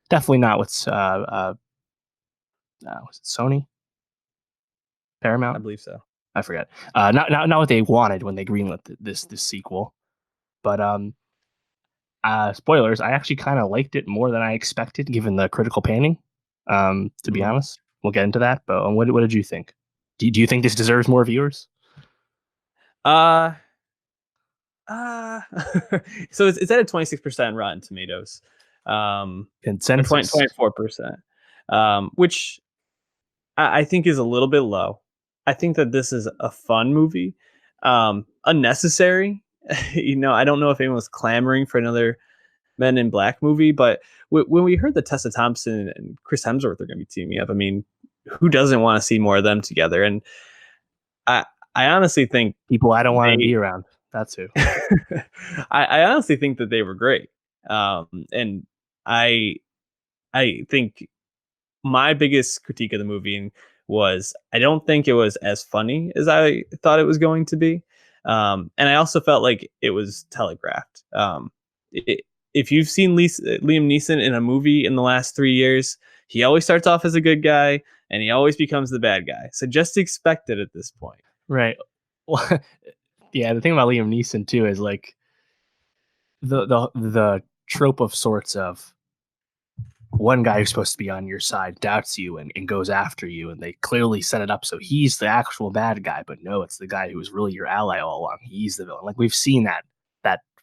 Definitely not what's was it Sony? Paramount? I believe so. I forget. Not what they wanted when they greenlit this sequel. But spoilers, I actually kind of liked it more than I expected, given the critical painting. To be honest, we'll get into that. But what did you think? Do you think this deserves more viewers? So it's at a 26% Rotten Tomatoes. Consensus 24%, which I think is a little bit low. I think that this is a fun movie, unnecessary. I don't know if anyone was clamoring for another Men in Black movie, but when we heard that Tessa Thompson and Chris Hemsworth are going to be teaming up, I mean, who doesn't want to see more of them together? And I honestly think people I don't want to be around. That's who. I honestly think that they were great, and I think my biggest critique of the movie was I don't think it was as funny as I thought it was going to be, and I also felt like it was telegraphed. If you've seen Liam Neeson in a movie in the last 3 years, he always starts off as a good guy, and he always becomes the bad guy. So just expect it at this point. Right. Well, yeah. The thing about Liam Neeson too is like the trope of sorts of one guy who's supposed to be on your side doubts you and goes after you, and they clearly set it up so he's the actual bad guy, but no, it's the guy who was really your ally all along. He's the villain. Like we've seen that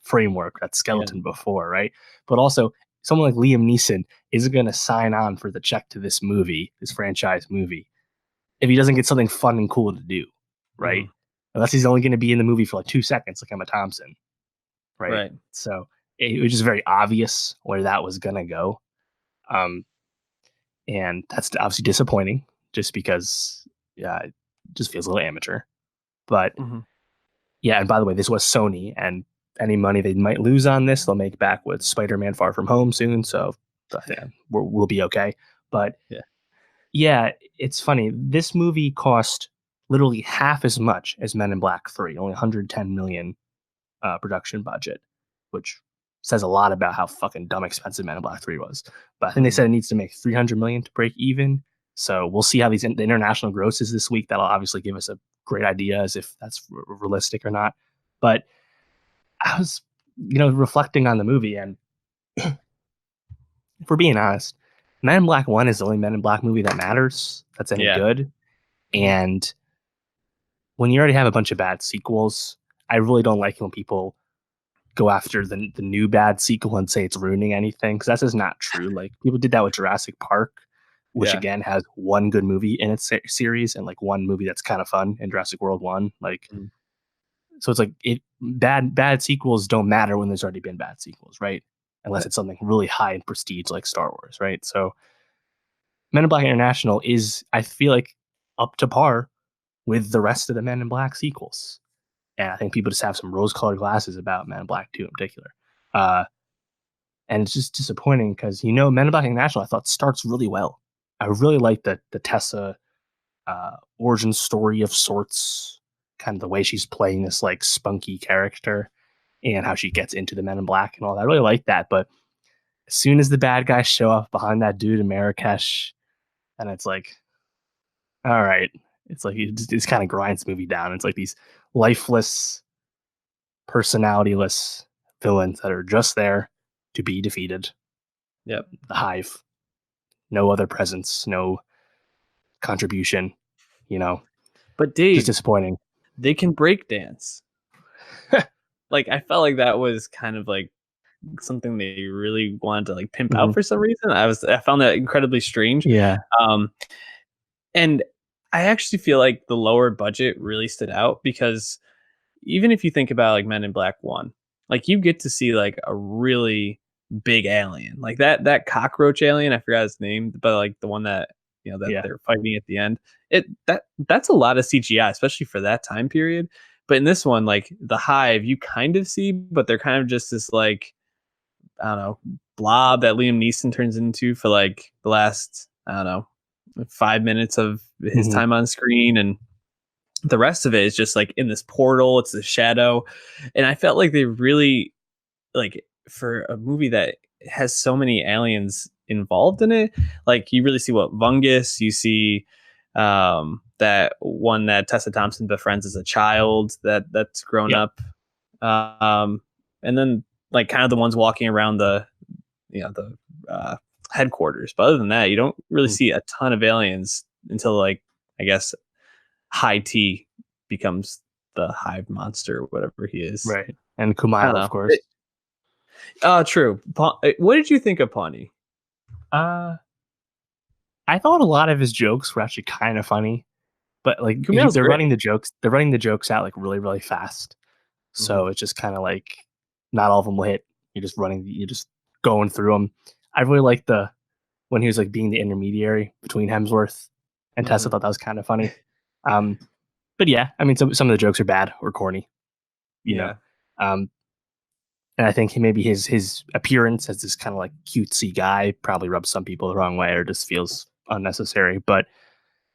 framework, that skeleton before, right? But also someone like Liam Neeson isn't going to sign on for the check to this movie, this franchise movie, if he doesn't get something fun and cool to do, right? Unless he's only going to be in the movie for like 2 seconds, like Emma Thompson, right? So it was just very obvious where that was going to go. And that's obviously disappointing just because it just feels a little amateur. But yeah, and by the way, this was Sony, and any money they might lose on this, they'll make back with Spider-Man Far From Home soon. So we'll be okay. But yeah, it's funny. This movie cost literally half as much as Men in Black 3, only 110 million production budget, which says a lot about how fucking dumb expensive Men in Black 3 was. But I think they said it needs to make 300 million to break even. So we'll see how the international gross is this week. That'll obviously give us a great idea as if that's realistic or not. But I was, reflecting on the movie, and if we're being honest, Men in Black 1 is the only Men in Black movie that matters, that's any good. And when you already have a bunch of bad sequels, I really don't like when people go after the new bad sequel and say it's ruining anything, because that's just not true. Like people did that with Jurassic Park, which again has one good movie in its series and like one movie that's kind of fun in Jurassic World 1. Like, so it's like bad sequels don't matter when there's already been bad sequels, right? Unless it's something really high in prestige like Star Wars, right? So Men in Black International is, I feel like, up to par with the rest of the Men in Black sequels. And I think people just have some rose-colored glasses about Men in Black 2 in particular. And it's just disappointing because, Men in Black International, I thought starts really well. I really like the Tessa origin story of sorts, kind of the way she's playing this like spunky character and how she gets into the Men in Black and all that. I really like that. But as soon as the bad guys show up behind that dude in Marrakesh, and it's like, all right, it's like it just kind of grinds the movie down. It's like these lifeless, personalityless villains that are just there to be defeated. The Hive. No other presence, no contribution, But Dave, just disappointing. They can break dance. Like I felt like that was kind of like something they really wanted to like pimp out for some reason. I found that incredibly strange. Yeah. And I actually feel like the lower budget really stood out because even if you think about like Men in Black 1, like you get to see like a really big alien, like that cockroach alien. I forgot his name, but like the one that they're fighting at the end. That's a lot of CGI, especially for that time period. But in this one, like the Hive, you kind of see, but they're kind of just this like, I don't know, blob that Liam Neeson turns into for like the last, I don't know, 5 minutes of his time on screen, and the rest of it is just like in this portal. It's the shadow, and I felt like they really, like, for a movie that has so many aliens involved in it, like you really see what Vungus, you see that one that Tessa Thompson befriends as a child that's grown up, and then like kind of the ones walking around the headquarters. But other than that, you don't really see a ton of aliens until like, I guess, High T becomes the Hive monster or whatever he is, right? And Kumail, of course. True. What did you think of Pawnee? I thought a lot of his jokes were actually kind of funny, but like they're running the jokes out like really, really fast. So it's just kind of like not all of them will hit. You're just going through them. I really liked when he was like being the intermediary between Hemsworth and Tessa. I thought that was kind of funny. But yeah, I mean, some of the jokes are bad or corny, you know. And I think maybe his appearance as this kind of like cutesy guy probably rubs some people the wrong way or just feels unnecessary. But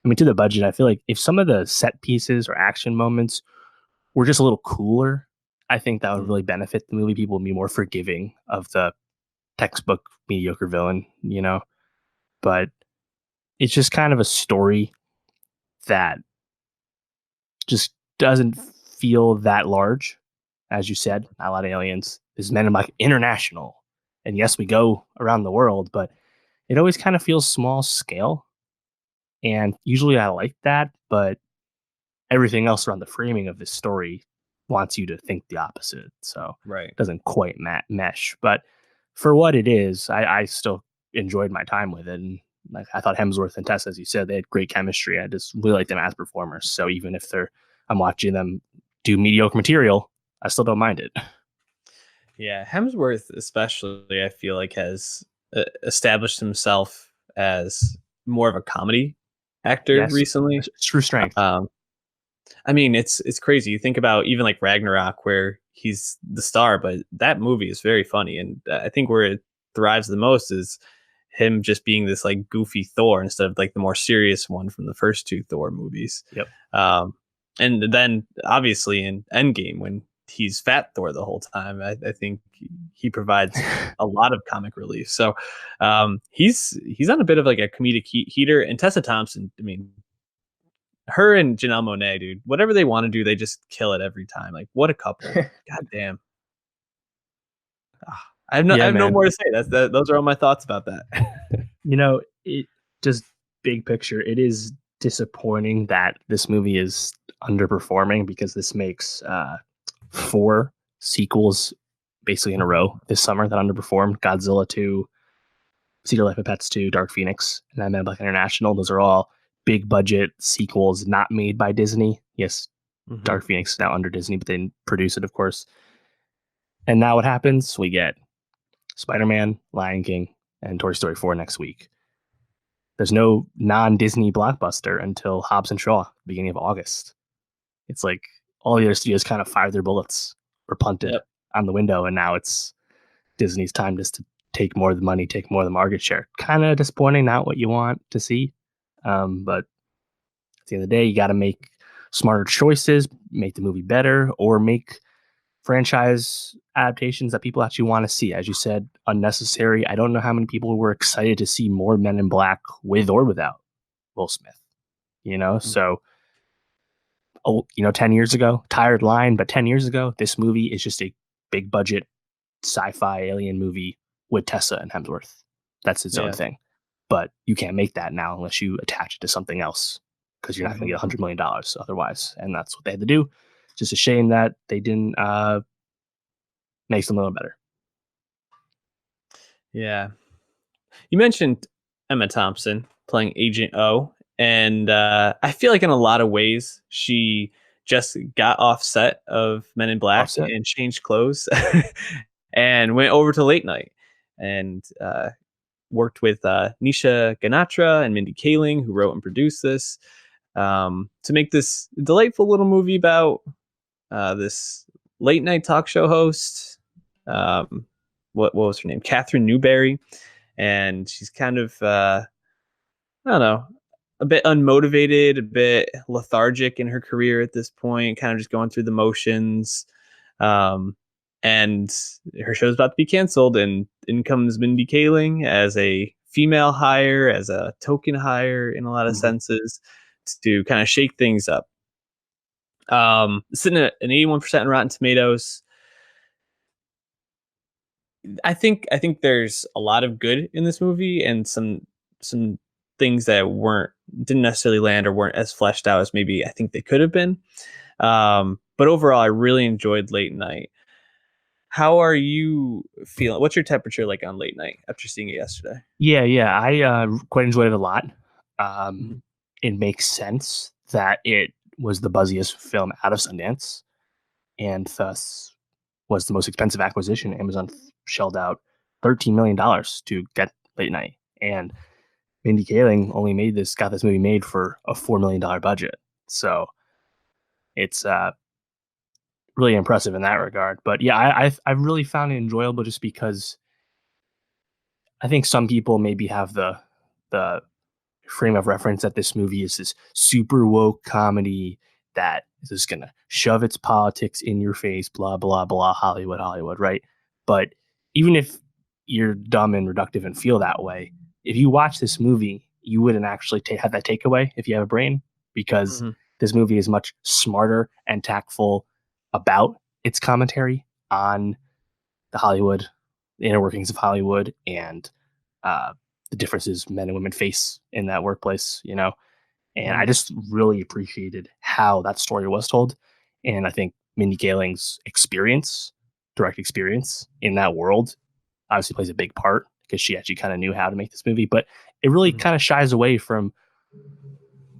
I mean, to the budget, I feel like if some of the set pieces or action moments were just a little cooler, I think that would really benefit the movie. People would be more forgiving of the textbook mediocre villain, But it's just kind of a story that just doesn't feel that large. As you said, not a lot of aliens. This is Men in Black International. And yes, we go around the world, but it always kind of feels small scale. And usually I like that, but everything else around the framing of this story wants you to think the opposite. So Right. it doesn't quite mesh. But for what it is, I still enjoyed my time with it. And like I thought Hemsworth and Tessa, as you said, they had great chemistry. I just really like them as performers. So even if I'm watching them do mediocre material, I still don't mind it. Yeah, Hemsworth especially, I feel like has established himself as more of a comedy actor Yes, recently. true strength. I mean, it's crazy. You think about even like Ragnarok, where he's the star, but that movie is very funny, and I think where it thrives the most is him just being this like goofy Thor instead of like the more serious one from the first two Thor movies. Yep. And then obviously in Endgame when he's fat Thor the whole time, I think he provides a lot of comic relief. So he's on a bit of like a comedic heater. And Tessa Thompson, I mean, her and Janelle Monáe, dude, whatever they want to do, they just kill it every time. Like, what a couple! God damn. I have Yeah, no man. more to say. Those are all my thoughts about that. It just big picture. It is disappointing that this movie is underperforming because this makes 4 sequels basically in a row this summer that underperformed. Godzilla 2, Cedar Life of Pets 2, Dark Phoenix, and Men in Black International. Those are all big budget sequels not made by Disney. Yes, Mhm. Dark Phoenix is now under Disney, but they didn't produce it, of course. And now what happens? We get Spider-Man, Lion King, and Toy Story 4 next week. There's no non-Disney blockbuster until Hobbs and Shaw, beginning of August. It's like all the other studios kind of fired their bullets or punted Yep. on the window, and now it's Disney's time just to take more of the money, take more of the market share. Kind of disappointing, not what you want to see. But at the end of the day, you got to make smarter choices, make the movie better, or make franchise adaptations that people actually want to see. As you said, unnecessary. I don't know how many people were excited to see more Men in Black with or without Will Smith. So 10 years ago, tired line, but 10 years ago, this movie is just a big budget sci-fi alien movie with Tessa and Hemsworth. That's its own Yeah. thing. But you can't make that now unless you attach it to something else because you're not going to get $100 million otherwise. And that's what they had to do. Just a shame that they didn't make something a little better. Yeah. You mentioned Emma Thompson playing Agent O, and I feel like in a lot of ways she just got off set of Men in Black Offset. and changed clothes and went over to late night and worked with Nisha Ganatra and Mindy Kaling, who wrote and produced this, to make this delightful little movie about this late night talk show host. What was her name? Catherine Newberry. And she's kind of, I don't know, a bit unmotivated, a bit lethargic in her career at this point, kind of just going through the motions. And her show's about to be canceled, and in comes Mindy Kaling as a female hire, as a token hire in a lot of senses, to kind of shake things up. Sitting at an 81% on Rotten Tomatoes. I think there's a lot of good in this movie and some things that didn't necessarily land or weren't as fleshed out as maybe I think they could have been. But overall, I really enjoyed Late Night. How are you feeling? What's your temperature like on Late Night after seeing it yesterday? Yeah. I quite enjoyed it a lot. It makes sense that it was the buzziest film out of Sundance and thus was the most expensive acquisition. Amazon shelled out $13 million to get Late Night. And Mindy Kaling only got this movie made for a $4 million budget. So it's really impressive in that regard. But yeah, I've really found it enjoyable just because I think some people maybe have the frame of reference that this movie is this super woke comedy that is just gonna shove its politics in your face, blah blah blah, Hollywood, right? But even if you're dumb and reductive and feel that way, if you watch this movie, you wouldn't actually have that takeaway if you have a brain, because Mhm. this movie is much smarter and tactful about its commentary on the Hollywood, the inner workings of Hollywood, and uh, the differences men and women face in that workplace, you know. And I Mhm. just really appreciated how that story was told. And I think Mindy Kaling's direct experience in that world, obviously plays a big part because she actually kind of knew how to make this movie. But it really Mhm. kind of shies away from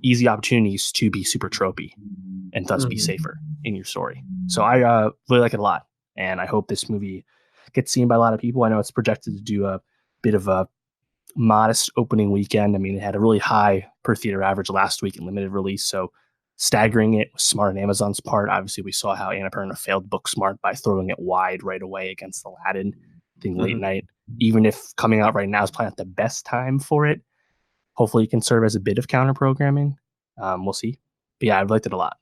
easy opportunities to be super tropey and thus be Mhm. safer in your story. So I really like it a lot. And I hope this movie gets seen by a lot of people. I know it's projected to do a bit of a modest opening weekend. I mean, it had a really high per theater average last week in limited release. So staggering it was smart on Amazon's part. Obviously, we saw how Annapurna failed Booksmart by throwing it wide right away against Aladdin, thing late Mhm. night. Even if coming out right now is probably not the best time for it, hopefully it can serve as a bit of counter programming. We'll see. But yeah, I've liked it a lot.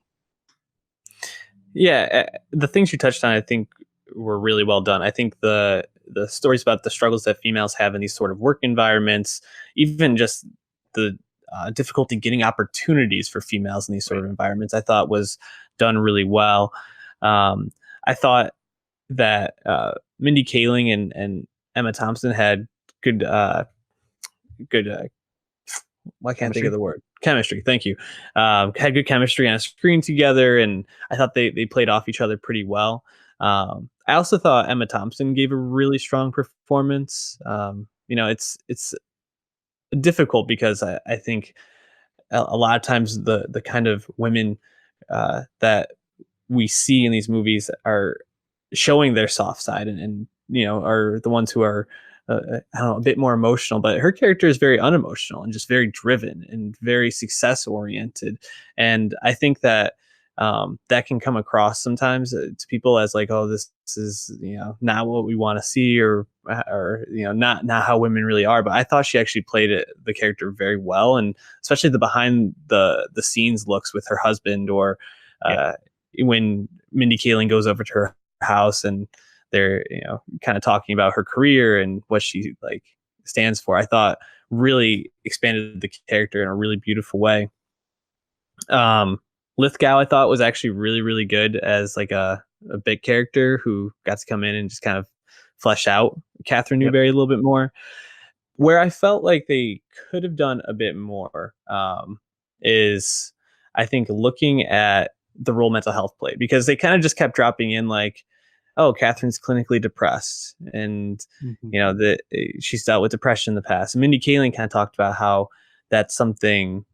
Yeah, the things you touched on, I think, were really well done. I think the stories about the struggles that females have in these sort of work environments, even just the difficulty getting opportunities for females in these sort Right. of environments, I thought was done really well. Um, I thought that Mindy Kaling and Emma Thompson had good good why can't I think of Chemistry. the word chemistry. Thank you. Had good chemistry on a screen together, and I thought they played off each other pretty well. I also thought Emma Thompson gave a really strong performance. It's difficult because I think a lot of times the kind of women that we see in these movies are showing their soft side, and are the ones who are I don't know, a bit more emotional. But her character is very unemotional and just very driven and very success oriented, and I think that that can come across sometimes to people as like, oh, this is not what we want to see, or not how women really are. But I thought she actually played the character very well, and especially the behind the scenes looks with her husband, or Yeah. uh, when Mindy Kaling goes over to her house and they're kind of talking about her career and what she like stands for. I thought really expanded the character in a really beautiful way. Um, Lithgow I thought was actually really really good as like a big character who got to come in and just kind of flesh out Catherine Yep. Newberry a little bit more. Where I felt like they could have done a bit more is, I think, looking at the role mental health played, because they kind of just kept dropping in like, oh, Catherine's clinically depressed, and Mm-hmm. that she's dealt with depression in the past. Mindy Kaling kind of talked about how that's something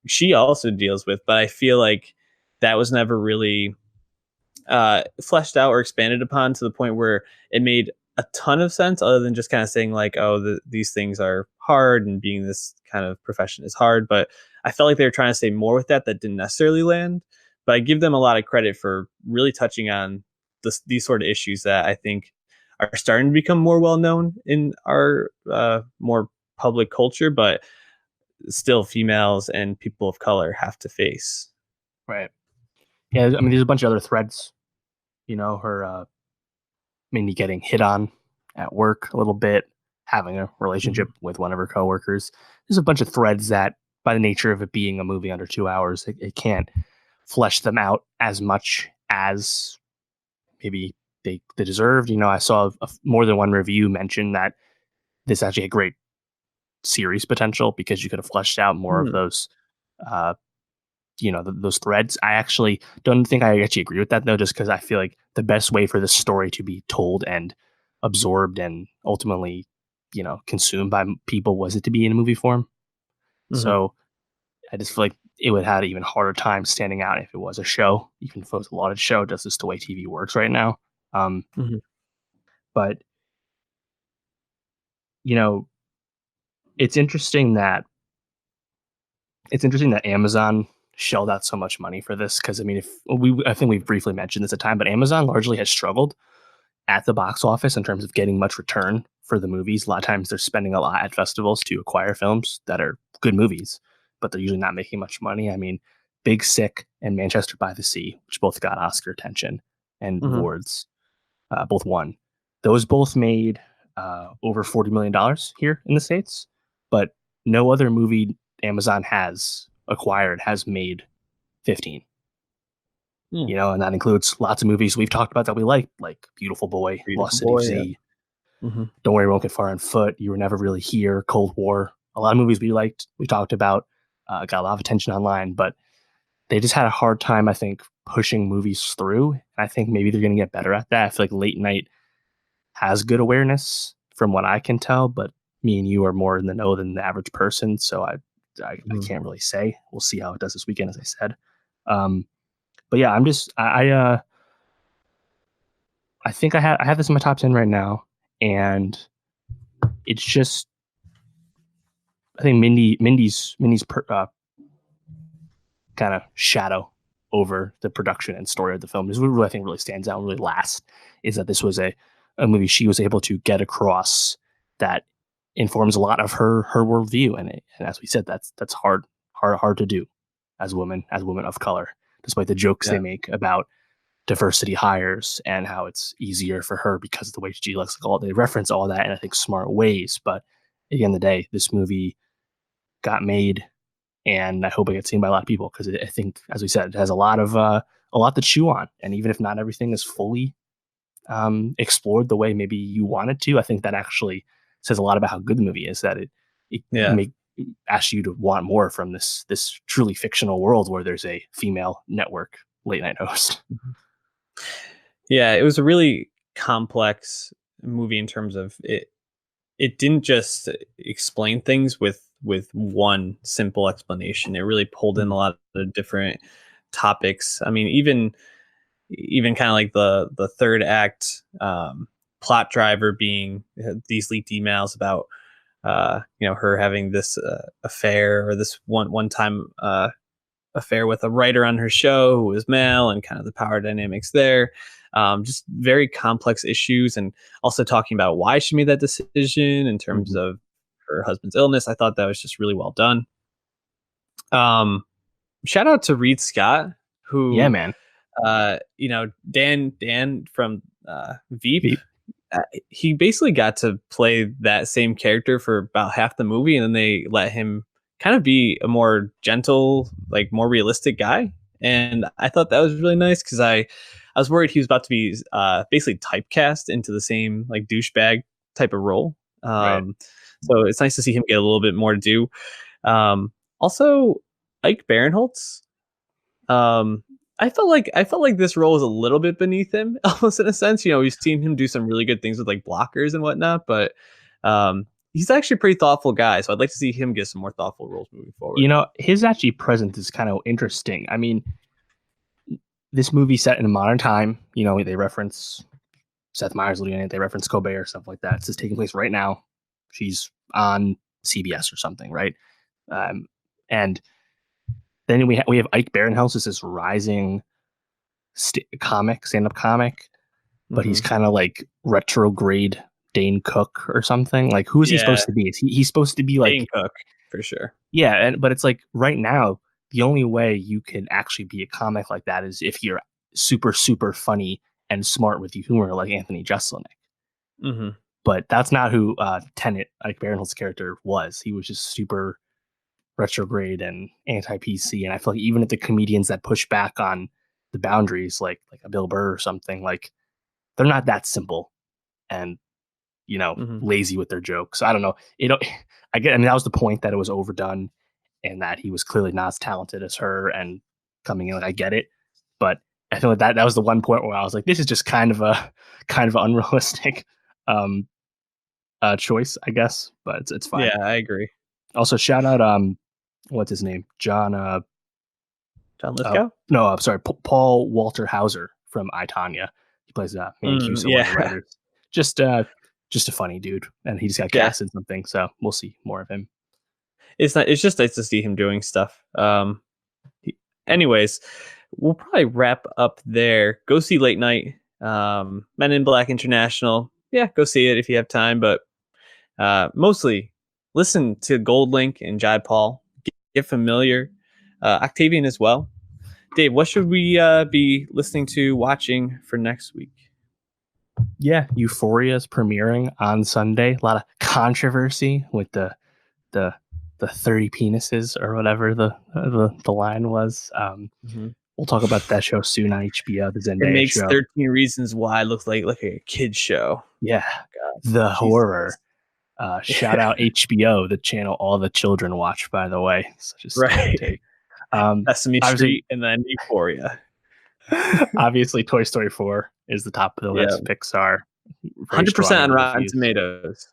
she also deals with, but I feel like that was never really fleshed out or expanded upon to the point where it made a ton of sense, other than just kind of saying like, oh, these things are hard and being this kind of profession is hard. But I felt like they were trying to say more with that didn't necessarily land. But I give them a lot of credit for really touching on these sort of issues that I think are starting to become more well known in our more public culture, but still females and people of color have to face. Right. Yeah. I mean, there's a bunch of other threads. Her Mindy getting hit on at work a little bit, having a relationship Mhm. with one of her coworkers. There's a bunch of threads that, by the nature of it being a movie under 2 hours, it can't flesh them out as much as maybe they deserved. I saw more than one review mention that this actually had great series potential because you could have fleshed out more of Hmm. those uh, those threads. I actually don't think I actually agree with that though, just because I feel like the best way for the story to be told and absorbed and ultimately, consumed by people was it to be in a movie form. Mhm. So I just feel like it would have an even harder time standing out if it was a show, even if it was a lauded show, just as the way TV works right now. Um, Mhm. but you know, it's interesting that Amazon shelled out so much money for this because I mean, I think we've briefly mentioned this at time, but Amazon largely has struggled at the box office in terms of getting much return for the movies. A lot of times they're spending a lot at festivals to acquire films that are good movies, but they're usually not making much money. I mean, Big Sick and Manchester by the Sea, which both got Oscar attention and Mhm. awards, both won. Those both made over $40 million here in the States, but no other movie Amazon has acquired has made 15. Hmm. And that includes lots of movies we've talked about that we like Beautiful Boy, Beautiful Lost City of Boy. Yeah. Z, Mm-hmm. Don't Worry, Won't Get Far on Foot, You Were Never Really Here, Cold War. A lot of movies we liked, we talked about, got a lot of attention online, but they just had a hard time, I think, pushing movies through. And I think maybe they're going to get better at that. I feel like late night has good awareness from what I can tell, but me and you are more in the know than the average person. So I can't really say. We'll see how it does this weekend, as I said. But yeah, I think I have this in my top 10 right now, and it's just, I think Mindy's kind of shadow over the production and story of the film is what I think really stands out and really lasts, is that this was a movie she was able to get across that informs a lot of her worldview. And as we said, that's hard to do as women of color, despite the jokes they make about diversity hires and how it's easier for her because of the way she looks. Like, they reference all that in, I think, smart ways. But at the end of the day, this movie got made, and I hope it gets seen by a lot of people, because I think, as we said, it has a lot to chew on. And even if not everything is fully explored the way maybe you wanted to, I think that actually says a lot about how good the movie is, that it asks you to want more from this truly fictional world where there's a female network late night host. Yeah, it was a really complex movie in terms of it. It didn't just explain things with one simple explanation. It really pulled in a lot of different topics. I mean, even kind of like the third act plot driver being these leaked emails about her having this affair, or this one time affair with a writer on her show who was male, and kind of the power dynamics there. Just very complex issues, and also talking about why she made that decision in terms of her husband's illness. I thought that was just really well done. Shout out to Reed Scott, who, yeah, man, Dan from Veep. He basically got to play that same character for about half the movie, and then they let him kind of be a more gentle, like more realistic guy. And I thought that was really nice, because I was worried he was about to be basically typecast into the same like douchebag type of role. Right. So it's nice to see him get a little bit more to do. Also, Ike Barinholtz. I felt like this role was a little bit beneath him, almost, in a sense. We've seen him do some really good things with like blockers and whatnot, but he's actually a pretty thoughtful guy. So I'd like to see him get some more thoughtful roles moving forward. His actually presence is kind of interesting. I mean, this movie set in a modern time. They reference Seth Meyers leading it. They reference Colbert, stuff like that. It's just taking place right now. She's on CBS or something, right? And then we have Ike Barinholtz as this rising stand-up comic, but he's kind of like retrograde Dane Cook or something. Like, who is he supposed to be? He's supposed to be like Dane Cook, for sure. Yeah, but it's like right now, the only way you can actually be a comic like that is if you're super, super funny and smart with humor, like Anthony Jeselnik. Mm-hmm. But that's not who Tenet, Ike Barinholtz's character, was. He was just super retrograde and anti-PC. And I feel like even if the comedians that push back on the boundaries, like a Bill Burr or something, like, they're not that simple and lazy with their jokes. I don't know. I mean, that was the point, that it was overdone and that he was clearly not as talented as her and coming in. Like, I get it, but I feel like that was the one point where I was like, this is just kind of an unrealistic choice, I guess. But it's fine. Yeah, I agree. Also, shout out what's his name? John Lithgow? No, I'm sorry, Paul Walter Hauser from I, Tonya. He plays Mancuso, one of the writers. Just a funny dude, and he just got cast in something, so we'll see more of him. It's just nice to see him doing stuff. Anyways, we'll probably wrap up there. Go see Late Night, Men in Black International. Yeah, go see it if you have time, but mostly listen to GoldLink and Jai Paul. Get familiar. Octavian as well. Dave, what should we be listening to, watching for next week? Yeah, Euphoria is premiering on Sunday. A lot of controversy with the the 30 penises or whatever the line was. Mhm. We'll talk about that show soon on HBO, the It Zendaya makes show. 13 Reasons Why look like a kid's show. Yeah, God, the Jesus horror. Christ. Shout out HBO, the channel all the children watch, by the way. Such a stupid Right. take. Sesame Obviously, Street and then Euphoria. obviously, Toy Story 4 is the top of the Yeah. list. Pixar, very strong 100% in on the Rotten reviews. Tomatoes.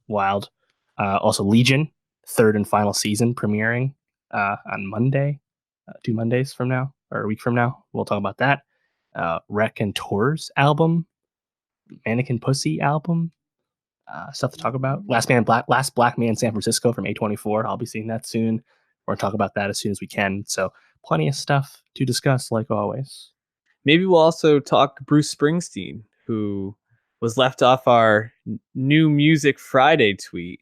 Wild. Also, Legion, third and final season premiering on Monday, 2 Mondays from now, or a week from now. We'll talk about that. Wreck and Tours album, Mannequin Pussy album, stuff to talk about. Last Black Man San Francisco from A24. I'll be seeing that soon. We're going to talk about that as soon as we can. So plenty of stuff to discuss, like always. Maybe we'll also talk Bruce Springsteen, who was left off our New Music Friday tweet.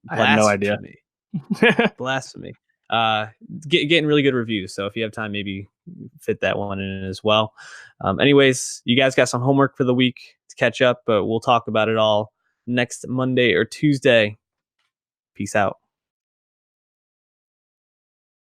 I had no idea. Blasphemy. Getting really good reviews. So if you have time, maybe fit that one in as well. Anyways, you guys got some homework for the week to catch up, but we'll talk about it all next Monday or Tuesday. Peace out.